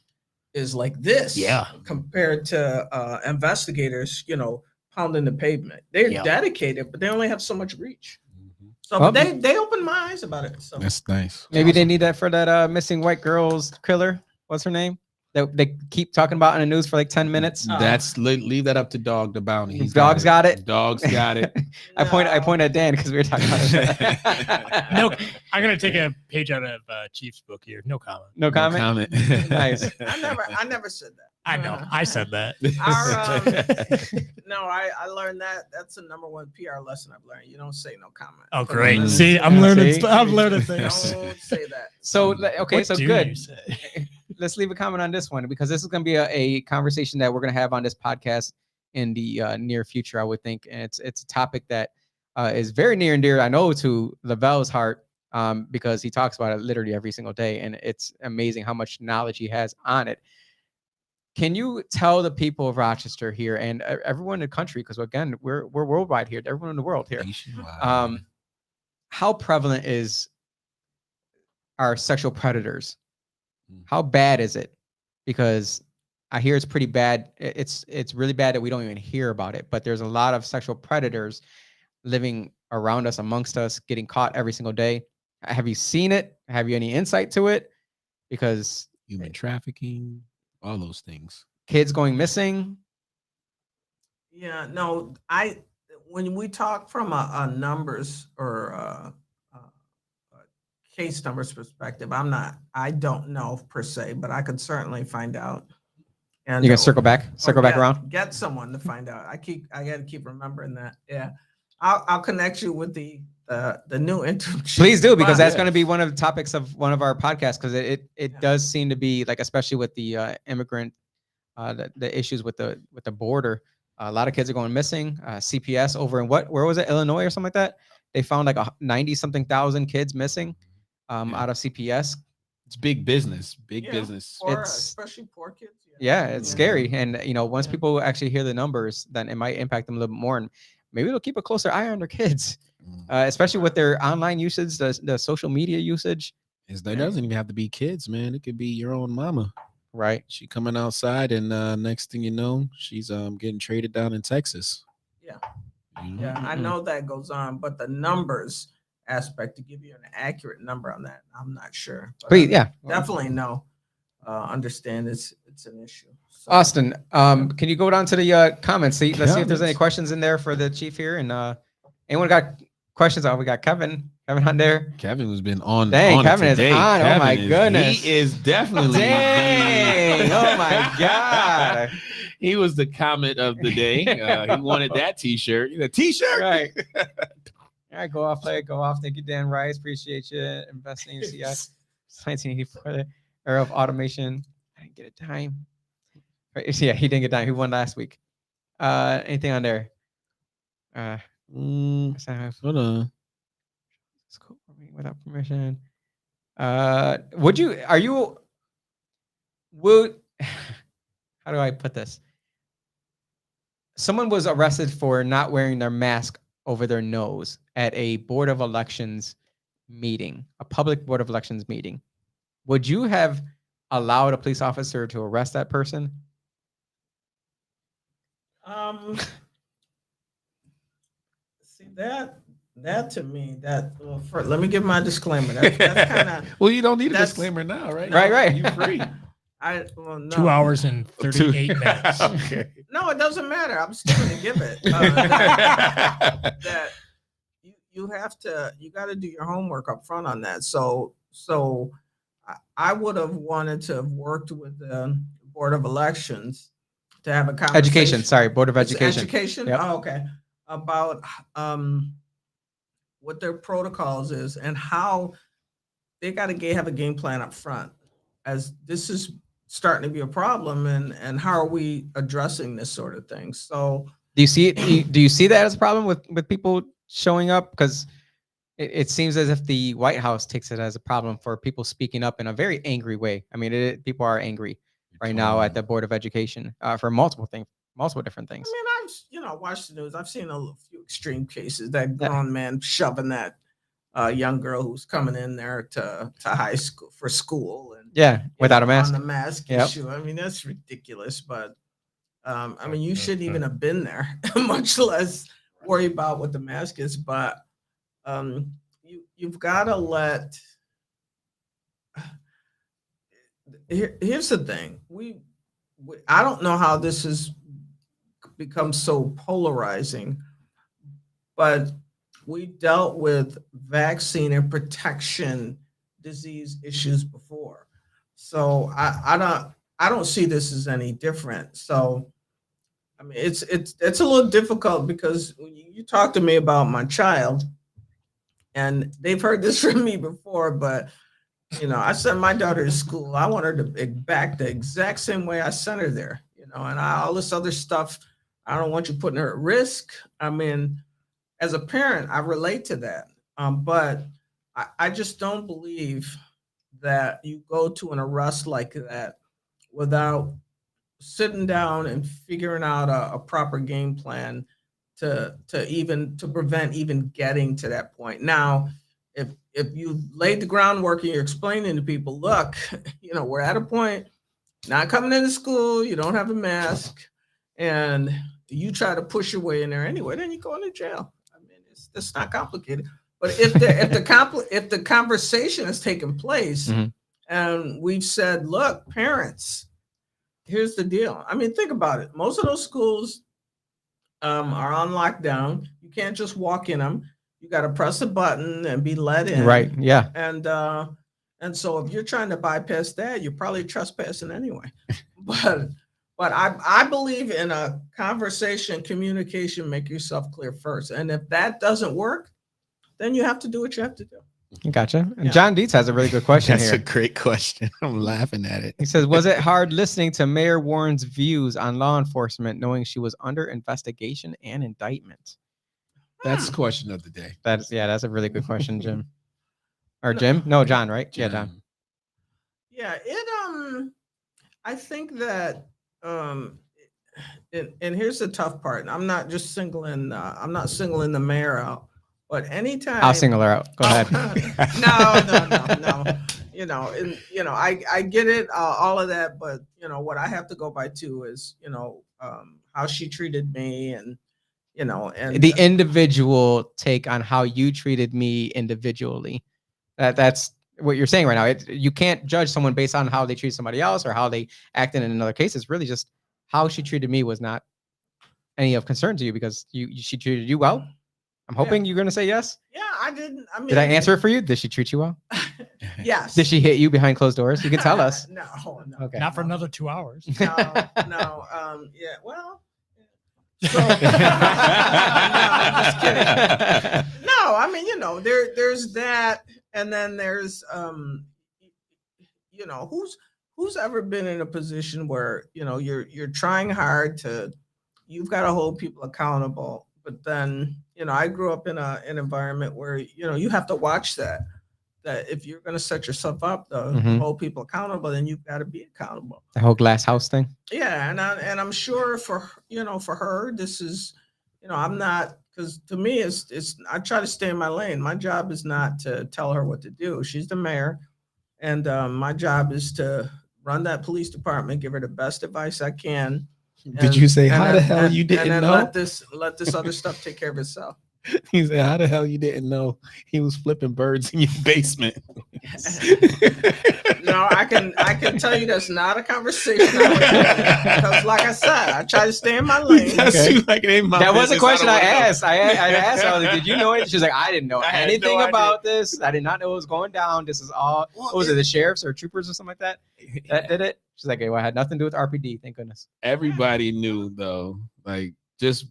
is like this, Yeah. compared to investigators, you know, pounding the pavement. They're Yeah. dedicated, but they only have so much reach. So Well, but they opened my eyes about it. So That's nice. Maybe they need that for that missing white girl's killer. What's her name? That they keep talking about in the news for like 10 minutes. That's leave that up to Dog the Bounty. He's Dog's got it. Dog's got it. I point No. at Dan because we were talking about it. No, I'm gonna take a page out of Chief's book here. No comment. No comment. Nice. I never said that. I know. I said that. No, I learned that. That's the number one PR lesson I've learned. You don't say no comment. Oh, Put great. it in. See, I'm Yeah, learning. see? I'm learning Don't things. say that. So okay, What so do good. you say? let's leave a comment on this one, because this is going to be a conversation that we're going to have on this podcast in the near future, I would think. And it's a topic that is very near and dear, I know, to Lavelle's heart, because he talks about it literally every single day. And it's amazing how much knowledge he has on it. Can you tell the people of Rochester here and everyone in the country, because again, we're worldwide here, everyone in the world here, how prevalent are sexual predators? How bad is it? Because I hear it's pretty bad. It's really bad that we don't even hear about it. But there's a lot of sexual predators living around us, amongst us, getting caught every single day. Have you seen it? Have you any insight to it? Because human trafficking, all those things, kids going missing. Yeah, no, when we talk from a numbers or a case numbers perspective, I don't know per se, but I could certainly find out. And you can circle back around. Get someone to find out. I got to keep remembering that. Yeah, I'll connect you with the new interim. Please do, because that's going to be one of the topics of one of our podcasts, because it does seem to be, like, especially with the immigrant, the issues with the border. A lot of kids are going missing. CPS over in where was it, Illinois or something like that? They found like 90-something thousand kids missing out of CPS. It's big business, business. Especially poor kids. Yeah, it's scary. And, once people actually hear the numbers, then it might impact them a little bit more. And maybe they'll keep a closer eye on their kids, especially with their online usage, the social media usage. There doesn't even have to be kids, man. It could be your own mama. Right. She coming outside, and next thing you know, she's getting traded down in Texas. Yeah. Yeah, I know that goes on, but the numbers aspect, to give you an accurate number on that, I'm not sure. But yeah, definitely understand it's an issue. So. Austin, can you go down to the comments? Let's see if there's any questions in there for the chief here. And anyone got questions? Oh, we got Kevin on there. Kevin has been on. Dang, Kevin is on. Kevin oh my goodness, he is definitely. Dang! Oh my god. He was the comment of the day. He wanted that T-shirt. The T-shirt, right? All right, go off, play it, go off. Thank you, Dan Rice. Appreciate you investing in CI. 1984, the era of automation. I didn't get a dime. Right, yeah, he didn't get a dime. He won last week. Anything on there? Hold on. It's cool. Without permission. How do I put this? Someone was arrested for not wearing their mask over their nose at a Board of Elections meeting, a public Board of Elections meeting. Would you have allowed a police officer to arrest that person? See that to me, let me give my disclaimer. That's kind of well, you don't need a disclaimer now, right? Right. You're free. No. 2 hours and 38 minutes. Okay. No, it doesn't matter. I'm still going to give it. That you got to do your homework up front on that. So I would have wanted to have worked with the Board of Elections to have a conversation. Board of Education. Education. Yep. Oh, okay. About what their protocols is and how they got to have a game plan up front, as this is starting to be a problem, and how are we addressing this sort of thing? So do you see it? Do you see that as a problem with people showing up? Because it seems as if the White House takes it as a problem for people speaking up in a very angry way. I mean, people are angry right now at the Board of Education for multiple different things. I mean, I've watched the news. I've seen a few extreme cases. That grown man shoving that young girl who's coming in there to high school for school, and without a mask. On the mask issue. I mean, that's ridiculous. But I mean, you shouldn't even have been there, much less worry about what the mask is. But you've got to let. Here's the thing. I don't know how this has become so polarizing, but we dealt with vaccine and protection disease issues before. So I don't see this as any different. So I mean, it's a little difficult, because when you talk to me about my child, and they've heard this from me before, but I sent my daughter to school. I want her to back the exact same way I sent her there, and all this other stuff. I don't want you putting her at risk. I mean, as a parent, I relate to that. But I just don't believe that you go to an arrest like that without sitting down and figuring out a proper game plan to prevent even getting to that point. Now, if you laid the groundwork and you're explaining to people, look, we're at a point, not coming into school, you don't have a mask, and you try to push your way in there anyway, then you go into jail. I mean, it's not complicated. But if the conversation has taken place, Mhm. and we've said, look, parents, here's the deal. I mean, think about it. Most of those schools are on lockdown. You can't just walk in them. You got to press a button and be let in. Right. Yeah. And so if you're trying to bypass that, you're probably trespassing anyway. But I believe in a conversation, communication, make yourself clear first. And if that doesn't work, then you have to do what you have to do. Gotcha. And Yeah. John Dietz has a really good question That's here. a great question. I'm laughing at it. He says, was it hard listening to Mayor Warren's views on law enforcement, knowing she was under investigation and indictment? That's the question of the day. That's a really good question, Jim. Or Jim? No, John, right? Yeah, John. Yeah, I think that and here's the tough part. I'm not singling the mayor out, but anytime I'll single her out. Go ahead. No. I get it, all of that, but what I have to go by too is how she treated me, and The individual take on how you treated me individually. That's what you're saying right now. You can't judge someone based on how they treat somebody else or how they acted in another case. It's really just how she treated me was not any of concern to you because she treated you well. I'm hoping you're going to say yes. Yeah, I didn't. I mean, did I answer it for you? Did she treat you well? Yes. Did she hit you behind closed doors? You can tell us. No. Okay. Not for another 2 hours. No. Yeah. Well. So, no, I'm just kidding. No, I mean, there's that, and then there's who's ever been in a position where you're trying hard you've got to hold people accountable, but then I grew up in an environment where you have to watch that if you're going to set yourself up to hold people accountable, then you've got to be accountable. The whole glass house thing. Yeah, and I'm sure for her, this is I'm not, because to me it's I try to stay in my lane. My job is not to tell her what to do. She's the mayor, and my job is to run that police department, give her the best advice I can. Did you say how the hell you didn't know? Let this other stuff take care of itself. He said, how the hell you didn't know he was flipping birds in your basement? No, I can tell you that's not a conversation I would have, because like I said, I try to stay in my lane. Okay. That was a question I asked. I asked her, I was like, did you know it? She was like, I didn't know anything about this. I did not know it was going down. This is all, what was it, the sheriffs or troopers or something like that? That did it? She's like, well, I had nothing to do with RPD. Thank goodness. Everybody knew though, like just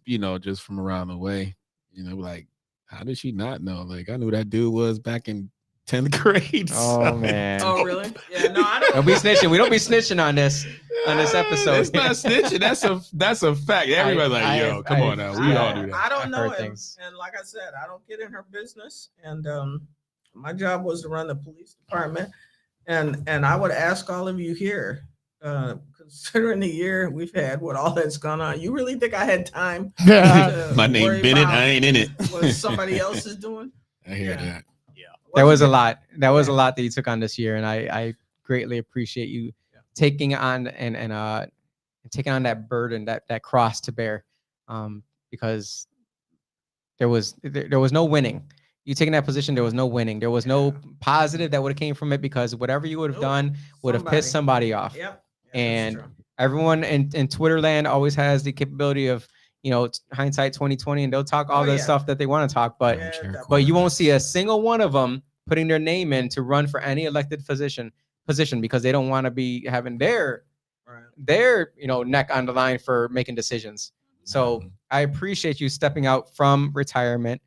from around the way, like, how did she not know? Like, I knew that dude was back in 10th grade. Oh, man. Oh, really? Yeah, no, I don't be snitching. We don't be snitching on this episode. It's not snitching. That's a fact. Everybody's like, yo, come on now. We all do that. I don't know. And like I said, I don't get in her business. And my job was to run the police department. And I would ask all of you here, considering the year we've had with all that's gone on, you really think I had time? My name Bennett. I ain't in it. What somebody else is doing? I hear that. Yeah. There was a lot. That was a lot that you took on this year, and I greatly appreciate you taking on and taking on that burden, that cross to bear, because there was no winning. You taking that position, there was no winning. There was no positive that would have came from it, because whatever you would have done would have pissed somebody off. Yep. And everyone in Twitter land always has the capability of, hindsight 2020, and they'll talk all the stuff that they want to talk, but you won't see a single one of them putting their name in to run for any elected position because they don't want to be having their neck on the line for making decisions. So I appreciate you stepping out from retirement,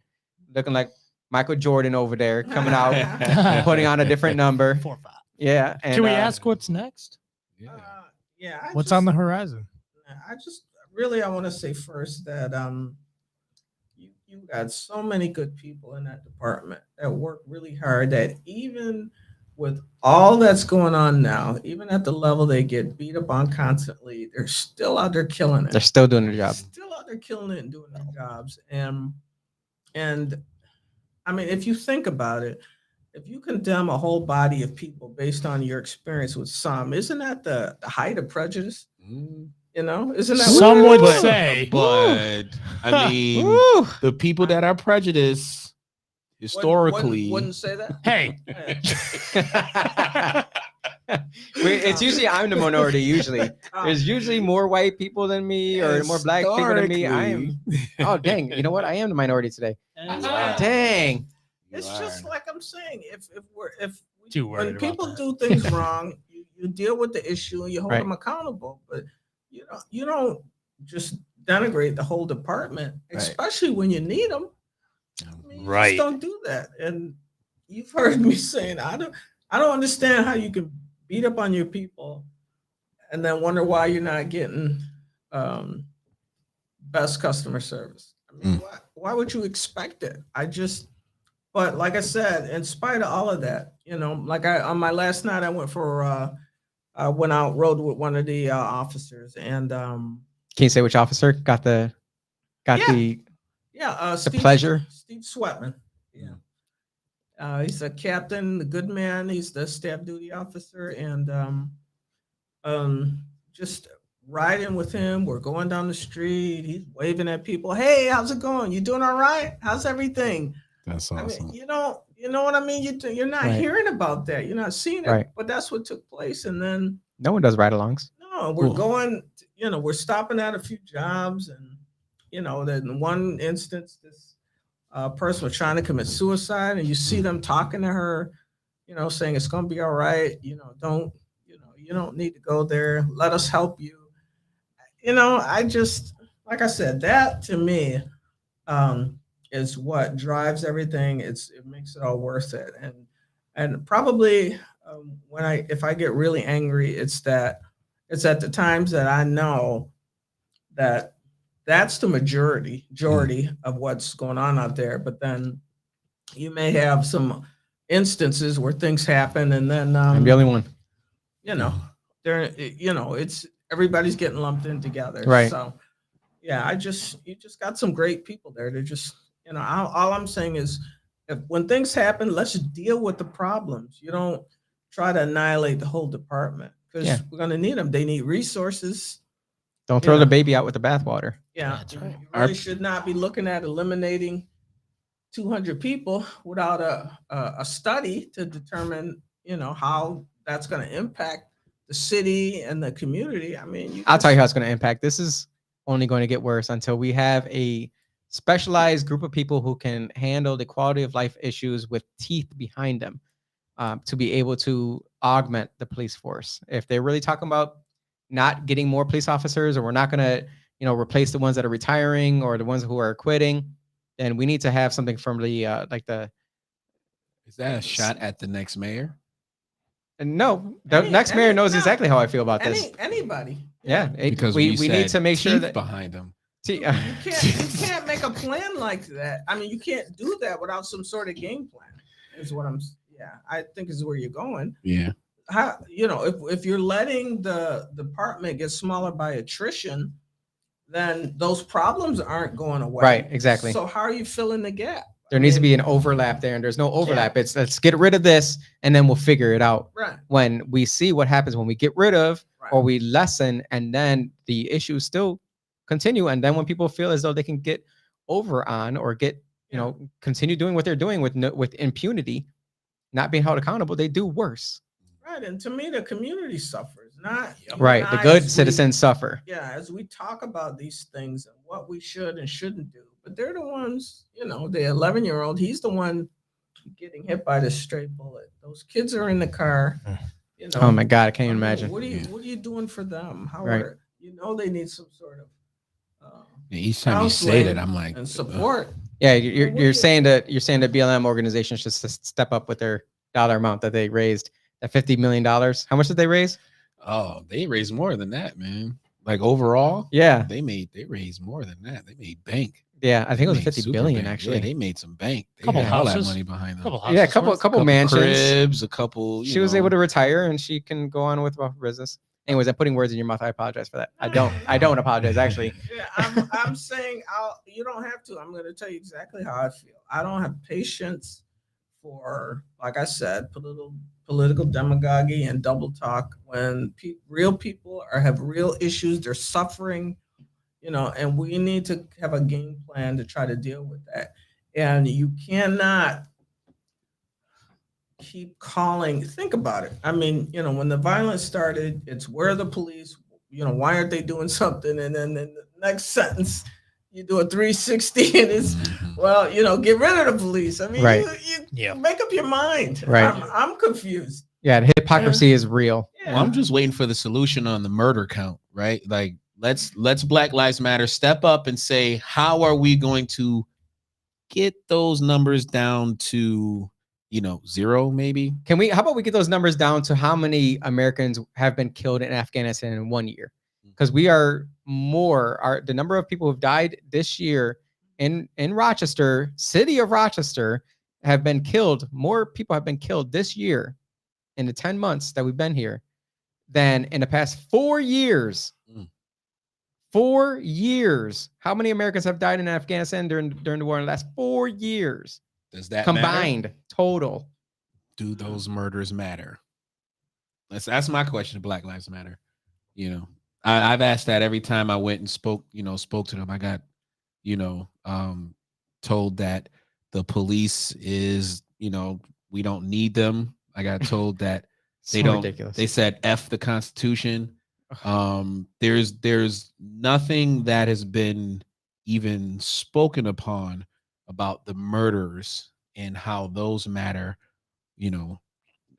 looking like Michael Jordan over there coming out, putting on a different number. 4-5. Yeah. And, Can we ask what's next? Yeah. Yeah. What's on the horizon? I just really I want to say first that you got so many good people in that department that work really hard that even with all that's going on now, even at the level they get beat up on constantly, they're still out there killing it. They're still doing their job. Still out there killing it and doing their jobs. And I mean, if you think about it, if you condemn a whole body of people based on your experience with some, isn't that the height of prejudice? Mm. You know, isn't that Some would But- say. but I mean, Woo! the people that are prejudiced historically. wouldn't say that. Hey. It's usually I'm the minority. Usually, there's usually more white people than me or more black people than me. I am. Oh dang! You know what? I am the minority today. Dang. It's just like I'm saying. If Too worried when about people that. do things wrong, you deal with the issue and you hold Right. them accountable. But you don't just denigrate the whole department, Right. especially when you need them. I mean, you Right. just don't do that. And you've heard me saying I don't understand how you can beat up on your people and then wonder why you're not getting best customer service. I mean, why would you expect it? But like I said, in spite of all of that, like on my last night, I went I went out rode with one of the officers, and Can you say which officer got the pleasure? Steve Sweatman. Yeah, he's a captain, a good man. He's the staff duty officer, and just riding with him. We're going down the street. He's waving at people. Hey, how's it going? You doing all right? How's everything? That's I awesome. mean, you know what I mean? You're not Right. hearing about that. You're not seeing it, Right. but that's what took place. And then, No one does ride-alongs. no, we're Cool. going, we're stopping at a few jobs. And, then in one instance, this person was trying to commit suicide, and you see them talking to her, saying it's going to be all right. You don't need to go there. Let us help you. I just, like I said, that to me, is what drives everything. It makes it all worth it. And probably if I get really angry, it's at the times that I know that that's the majority of what's going on out there. But then you may have some instances where things happen, and then I'm the only one. it's everybody's getting lumped in together. Right. So yeah, you just got some great people there. They're just, all I'm saying is when things happen, let's deal with the problems. You don't try to annihilate the whole department, because we're going to need them. They need resources. Don't throw the baby out with the bathwater. Yeah. That's right. You really should not be looking at eliminating 200 people without a study to determine, how that's going to impact the city and the community. I mean, I'll tell you how it's going to impact. This is only going to get worse until we have a specialized group of people who can handle the quality of life issues with teeth behind them, to be able to augment the police force. If they're really talking about not getting more police officers, or we're not going to, replace the ones that are retiring or the ones who are quitting, then we need to have something from the Is that a shot at the next mayor? And no, the next mayor knows exactly how I feel about this. Anybody. Yeah, Because we said need to make sure teeth that behind them. You can't make a plan like that. I mean, you can't do that without some sort of game plan. Is what I think is where you're going. Yeah. How, if you're letting the department get smaller by attrition, then those problems aren't going away. Right, exactly. So how are you filling the gap? there needs to be an overlap there, and there's no overlap. It's let's get rid of this, and then we'll figure it out. Right. When we see what happens when we get rid of Right. or we lessen, and then the issues still continue, and then when people feel as though they can get over on or get continue doing what they're doing with impunity, not being held accountable, they do worse. Right. And to me, the community suffers, not Right. The good citizens suffer. Yeah, as we talk about these things and what we should and shouldn't do, but they're the ones, the 11-year-old, he's the one getting hit by the stray bullet. Those kids are in the car. Oh my God, I can't even imagine. What are you doing for them? How Right. are they need some sort of Each time you say that, counseling I'm like, and support. Yeah, Well, what do you're you- saying that BLM organizations should step up with their dollar amount that they raised, that $50 million. How much did they raise? Oh, they raised more than that, man. Like overall, Yeah, they raised more than that. They made bank. yeah, I They think it was made 50 super billion bank. actually. Yeah, they made some bank. They Couple had all that houses. money behind them. Couple houses. Yeah, a couple Couple mansions. cribs, a couple. She was able to retire and she can go on with her business. Anyways, I'm putting words in your mouth. I apologize for that. I don't apologize actually. Yeah, I'm saying you don't have to. I'm going to tell you exactly how I feel. I don't have patience for, like I said, political demagoguery and double talk when real people have real issues. They're suffering, and we need to have a game plan to try to deal with that. And you cannot keep calling. Think about it. I mean, when the violence started, it's where the police, why aren't they doing something? And then in the next sentence, you do a 360 and it's, well, get rid of the police. I mean, Right. you make up your mind. Right. I'm confused. Yeah, the hypocrisy is real. Yeah. Well, I'm just waiting for the solution on the murder count, right? Like, let's Black Lives Matter step up and say, how are we going to get those numbers down to, 0 maybe? How about we get those numbers down to how many Americans have been killed in Afghanistan in 1 year? Because we are the number of people who've died this year in Rochester, city of Rochester, have been killed. More people have been killed this year in the 10 months that we've been here than in the past 4 years. 4 years. How many Americans have died in Afghanistan during the war in the last 4 years? Does that Combined matter? total. Do those murders matter? That's my question to Black Lives Matter. I've asked that every time I went and spoke to them. I got, told that the police is, we don't need them. I got told that they don't. Ridiculous. They said F the Constitution. There's nothing that has been even spoken upon about the murders and how those matter.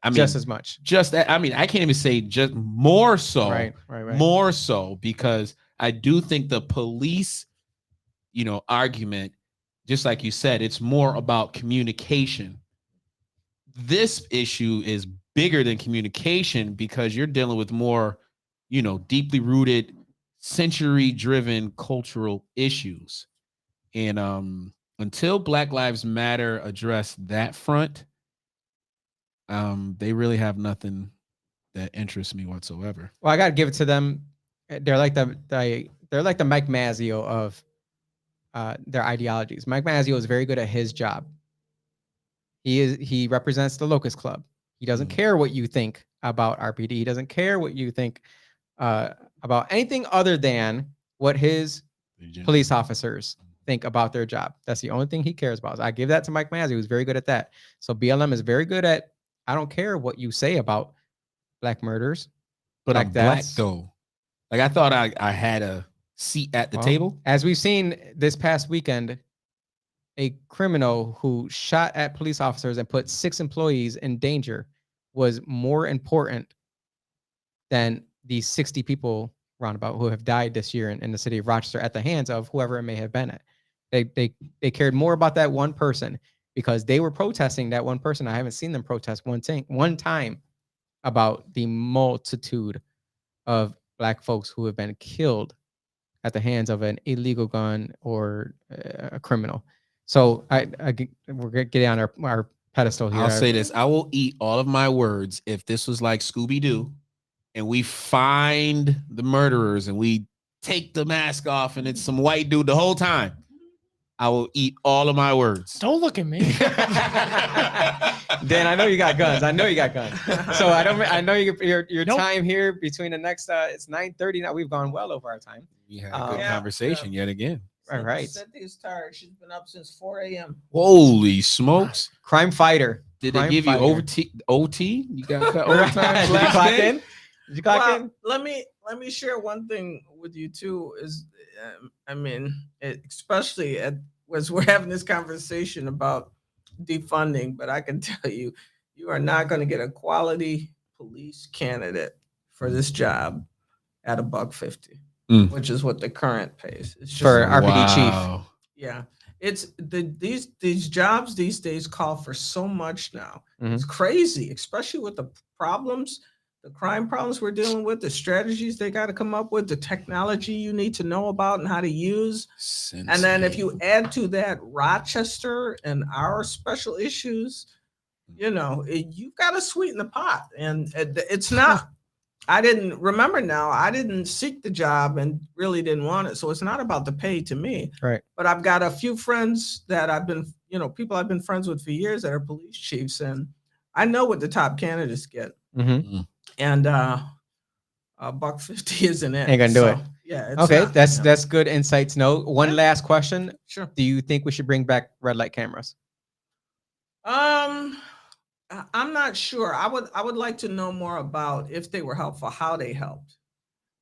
I mean, just as much. I can't even say just more so. Right. More so because I do think the police, argument, just like you said, it's more about communication. This issue is bigger than communication because you're dealing with more, deeply rooted, century-driven cultural issues. And until Black Lives Matter address that front, they really have nothing that interests me whatsoever. Well, I gotta give it to them. They're like the Mike Mazzeo of their ideologies. Mike Mazzeo is very good at his job. He represents the Locust Club. He doesn't care what you think about RPD. He doesn't care what you think about anything other than what his police officers think about their job. That's the only thing he cares about. So I give that to Mike Mazzeo, who's very good at that. So BLM is very good at, I don't care what you say about black murders. But black I'm black deaths. though. Like I thought I had a seat at the table. As we've seen this past weekend, a criminal who shot at police officers and put 6 employees in danger was more important than the 60 people roundabout who have died this year in the city of Rochester at the hands of whoever it may have been at. They cared more about that one person because they were protesting that one person. I haven't seen them protest one time about the multitude of black folks who have been killed at the hands of an illegal gun or a criminal. So we're getting on our pedestal here. I'll say this. I will eat all of my words if this was like Scooby-Doo and we find the murderers and we take the mask off and it's some white dude the whole time. I will eat all of my words. Don't look at me. Dan, I know you got guns. So I know your time here between the next it's 9:30 now. We've gone well over our time. We had a good conversation yet again. All right. Cynthia's tired. She's been up since 4 a.m. Holy smokes. Crime fighter. Did they give you OT? You got that overtime? Did you clock in? Did you clock in? Let me share one thing with you too. Is especially as we're having this conversation about defunding, but I can tell you, you are not going to get a quality police candidate for this job at $150, which is what the current pays. It's just for RPD chief. Yeah. these jobs these days call for so much now. Mhm. It's crazy, especially with the problems, the crime problems we're dealing with, the strategies they got to come up with, the technology you need to know about and how to use. And then if you add to that Rochester and our special issues, you've got to sweeten the pot. And it's not, I didn't seek the job and really didn't want it. So it's not about the pay to me. Right. But I've got a few friends that people I've been friends with for years that are police chiefs. And I know what the top candidates get. Mm-hmm. And $150 isn't it. Ain't gonna do it. Yeah. Okay, that's good insight to know. One last question. Sure. Do you think we should bring back red light cameras? I'm not sure. I would like to know more about if they were helpful, how they helped,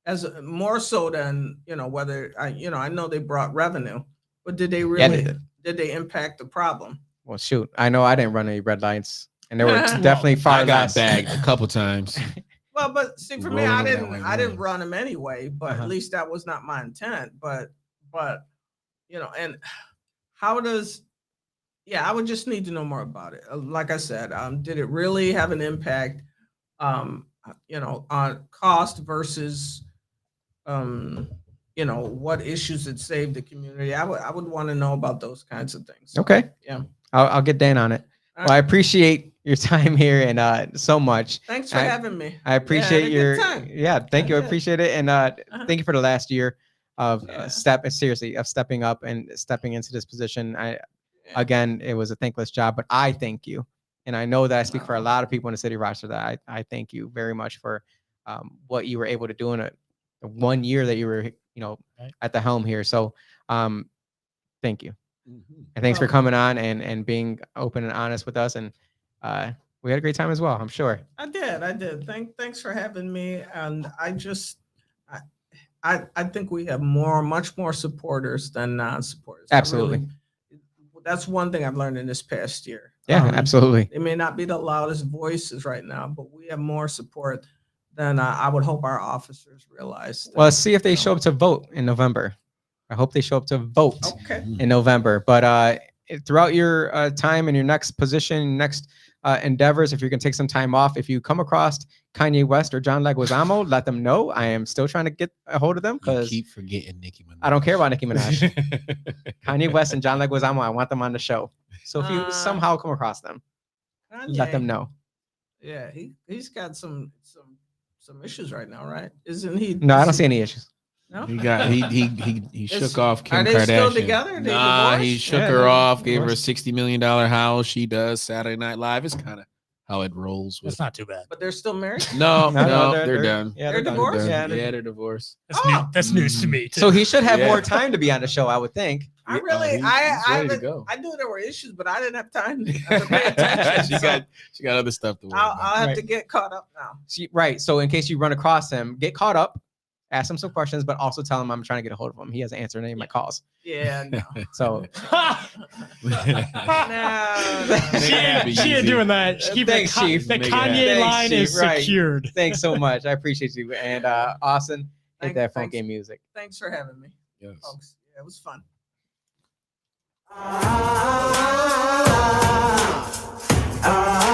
as more so than whether I know they brought revenue, but did they really did they impact the problem? Well, shoot, I know I didn't run any red lights, and there were definitely far I got less. bagged a couple times. Well, but see, for me, Rolling I that didn't way. run them anyway. But Uh-huh. at least that was not my intent. But and how does? Yeah, I would just need to know more about it. Like I said, did it really have an impact? On cost versus, what issues it saved the community. I would want to know about those kinds of things. Okay. Yeah. I'll get Dan on it. All Well, I right. appreciate your time here and so much. Thanks for having me. I appreciate had a your good time. thank you. I Yeah. appreciate it. And thank you for the last year of Yeah. stepping up and stepping into this position. Again, it was a thankless job, but I thank you. And I know that I speak for a lot of people in the city of Rochester that I thank you very much for what you were able to do in the 1 year that you were, at the helm here. So thank you. And thanks for coming on and being open and honest with us. And we had a great time as well, I'm sure. I did. Thanks for having me. And I think we have much more supporters than non-supporters. Absolutely. That's one thing I've learned in this past year. Yeah, absolutely. They may not be the loudest voices right now, but we have more support than I would hope our officers realize. Well, let's see if they show up to vote in November. I hope they show up to vote Okay. in November. But throughout your time and your next position, next endeavors, if you're going to take some time off, if you come across Kanye West or John Leguizamo, let them know. I am still trying to get a hold of them You because keep forgetting Nicki Minaj. I don't care about Nicki Minaj. Kanye West and John Leguizamo, I want them on the show. So if you somehow come across them, let them know. Yeah, he's got some issues right now, right? Isn't he? No, I don't see any issues. No? He shook off Kim Are they Kardashian. still together? Are they Nah, he divorced? shook Yeah, her they're off, gave her a divorced. $60 million house. She does Saturday Night Live. It's kind of how it rolls with. That's not too bad. But they're still married? No, No, they're done. Yeah, They're done. divorced? They're Yeah, done. they're- Yeah, they're divorced. That's news to me too. So he should have Yeah. more time to be on the show, I would think. I really, he's ready to go. I knew there were issues, but I didn't have time to pay attention. she got other stuff to worry I'll about. have Right. to get caught up now. Right. So in case you run across him, get caught up, ask him some questions, but also tell him I'm trying to get a hold of him. He hasn't answered any of my calls. Yeah, no. So She ain't doing that. She keep Thanks, the, Chief. the Thanks, Kanye line Chief. is Right. secured. thanks so much. I appreciate you. And Austin, hit Thank- that thanks. funky music. Thanks for having me, Yes. folks. Yeah, it was fun. Ah,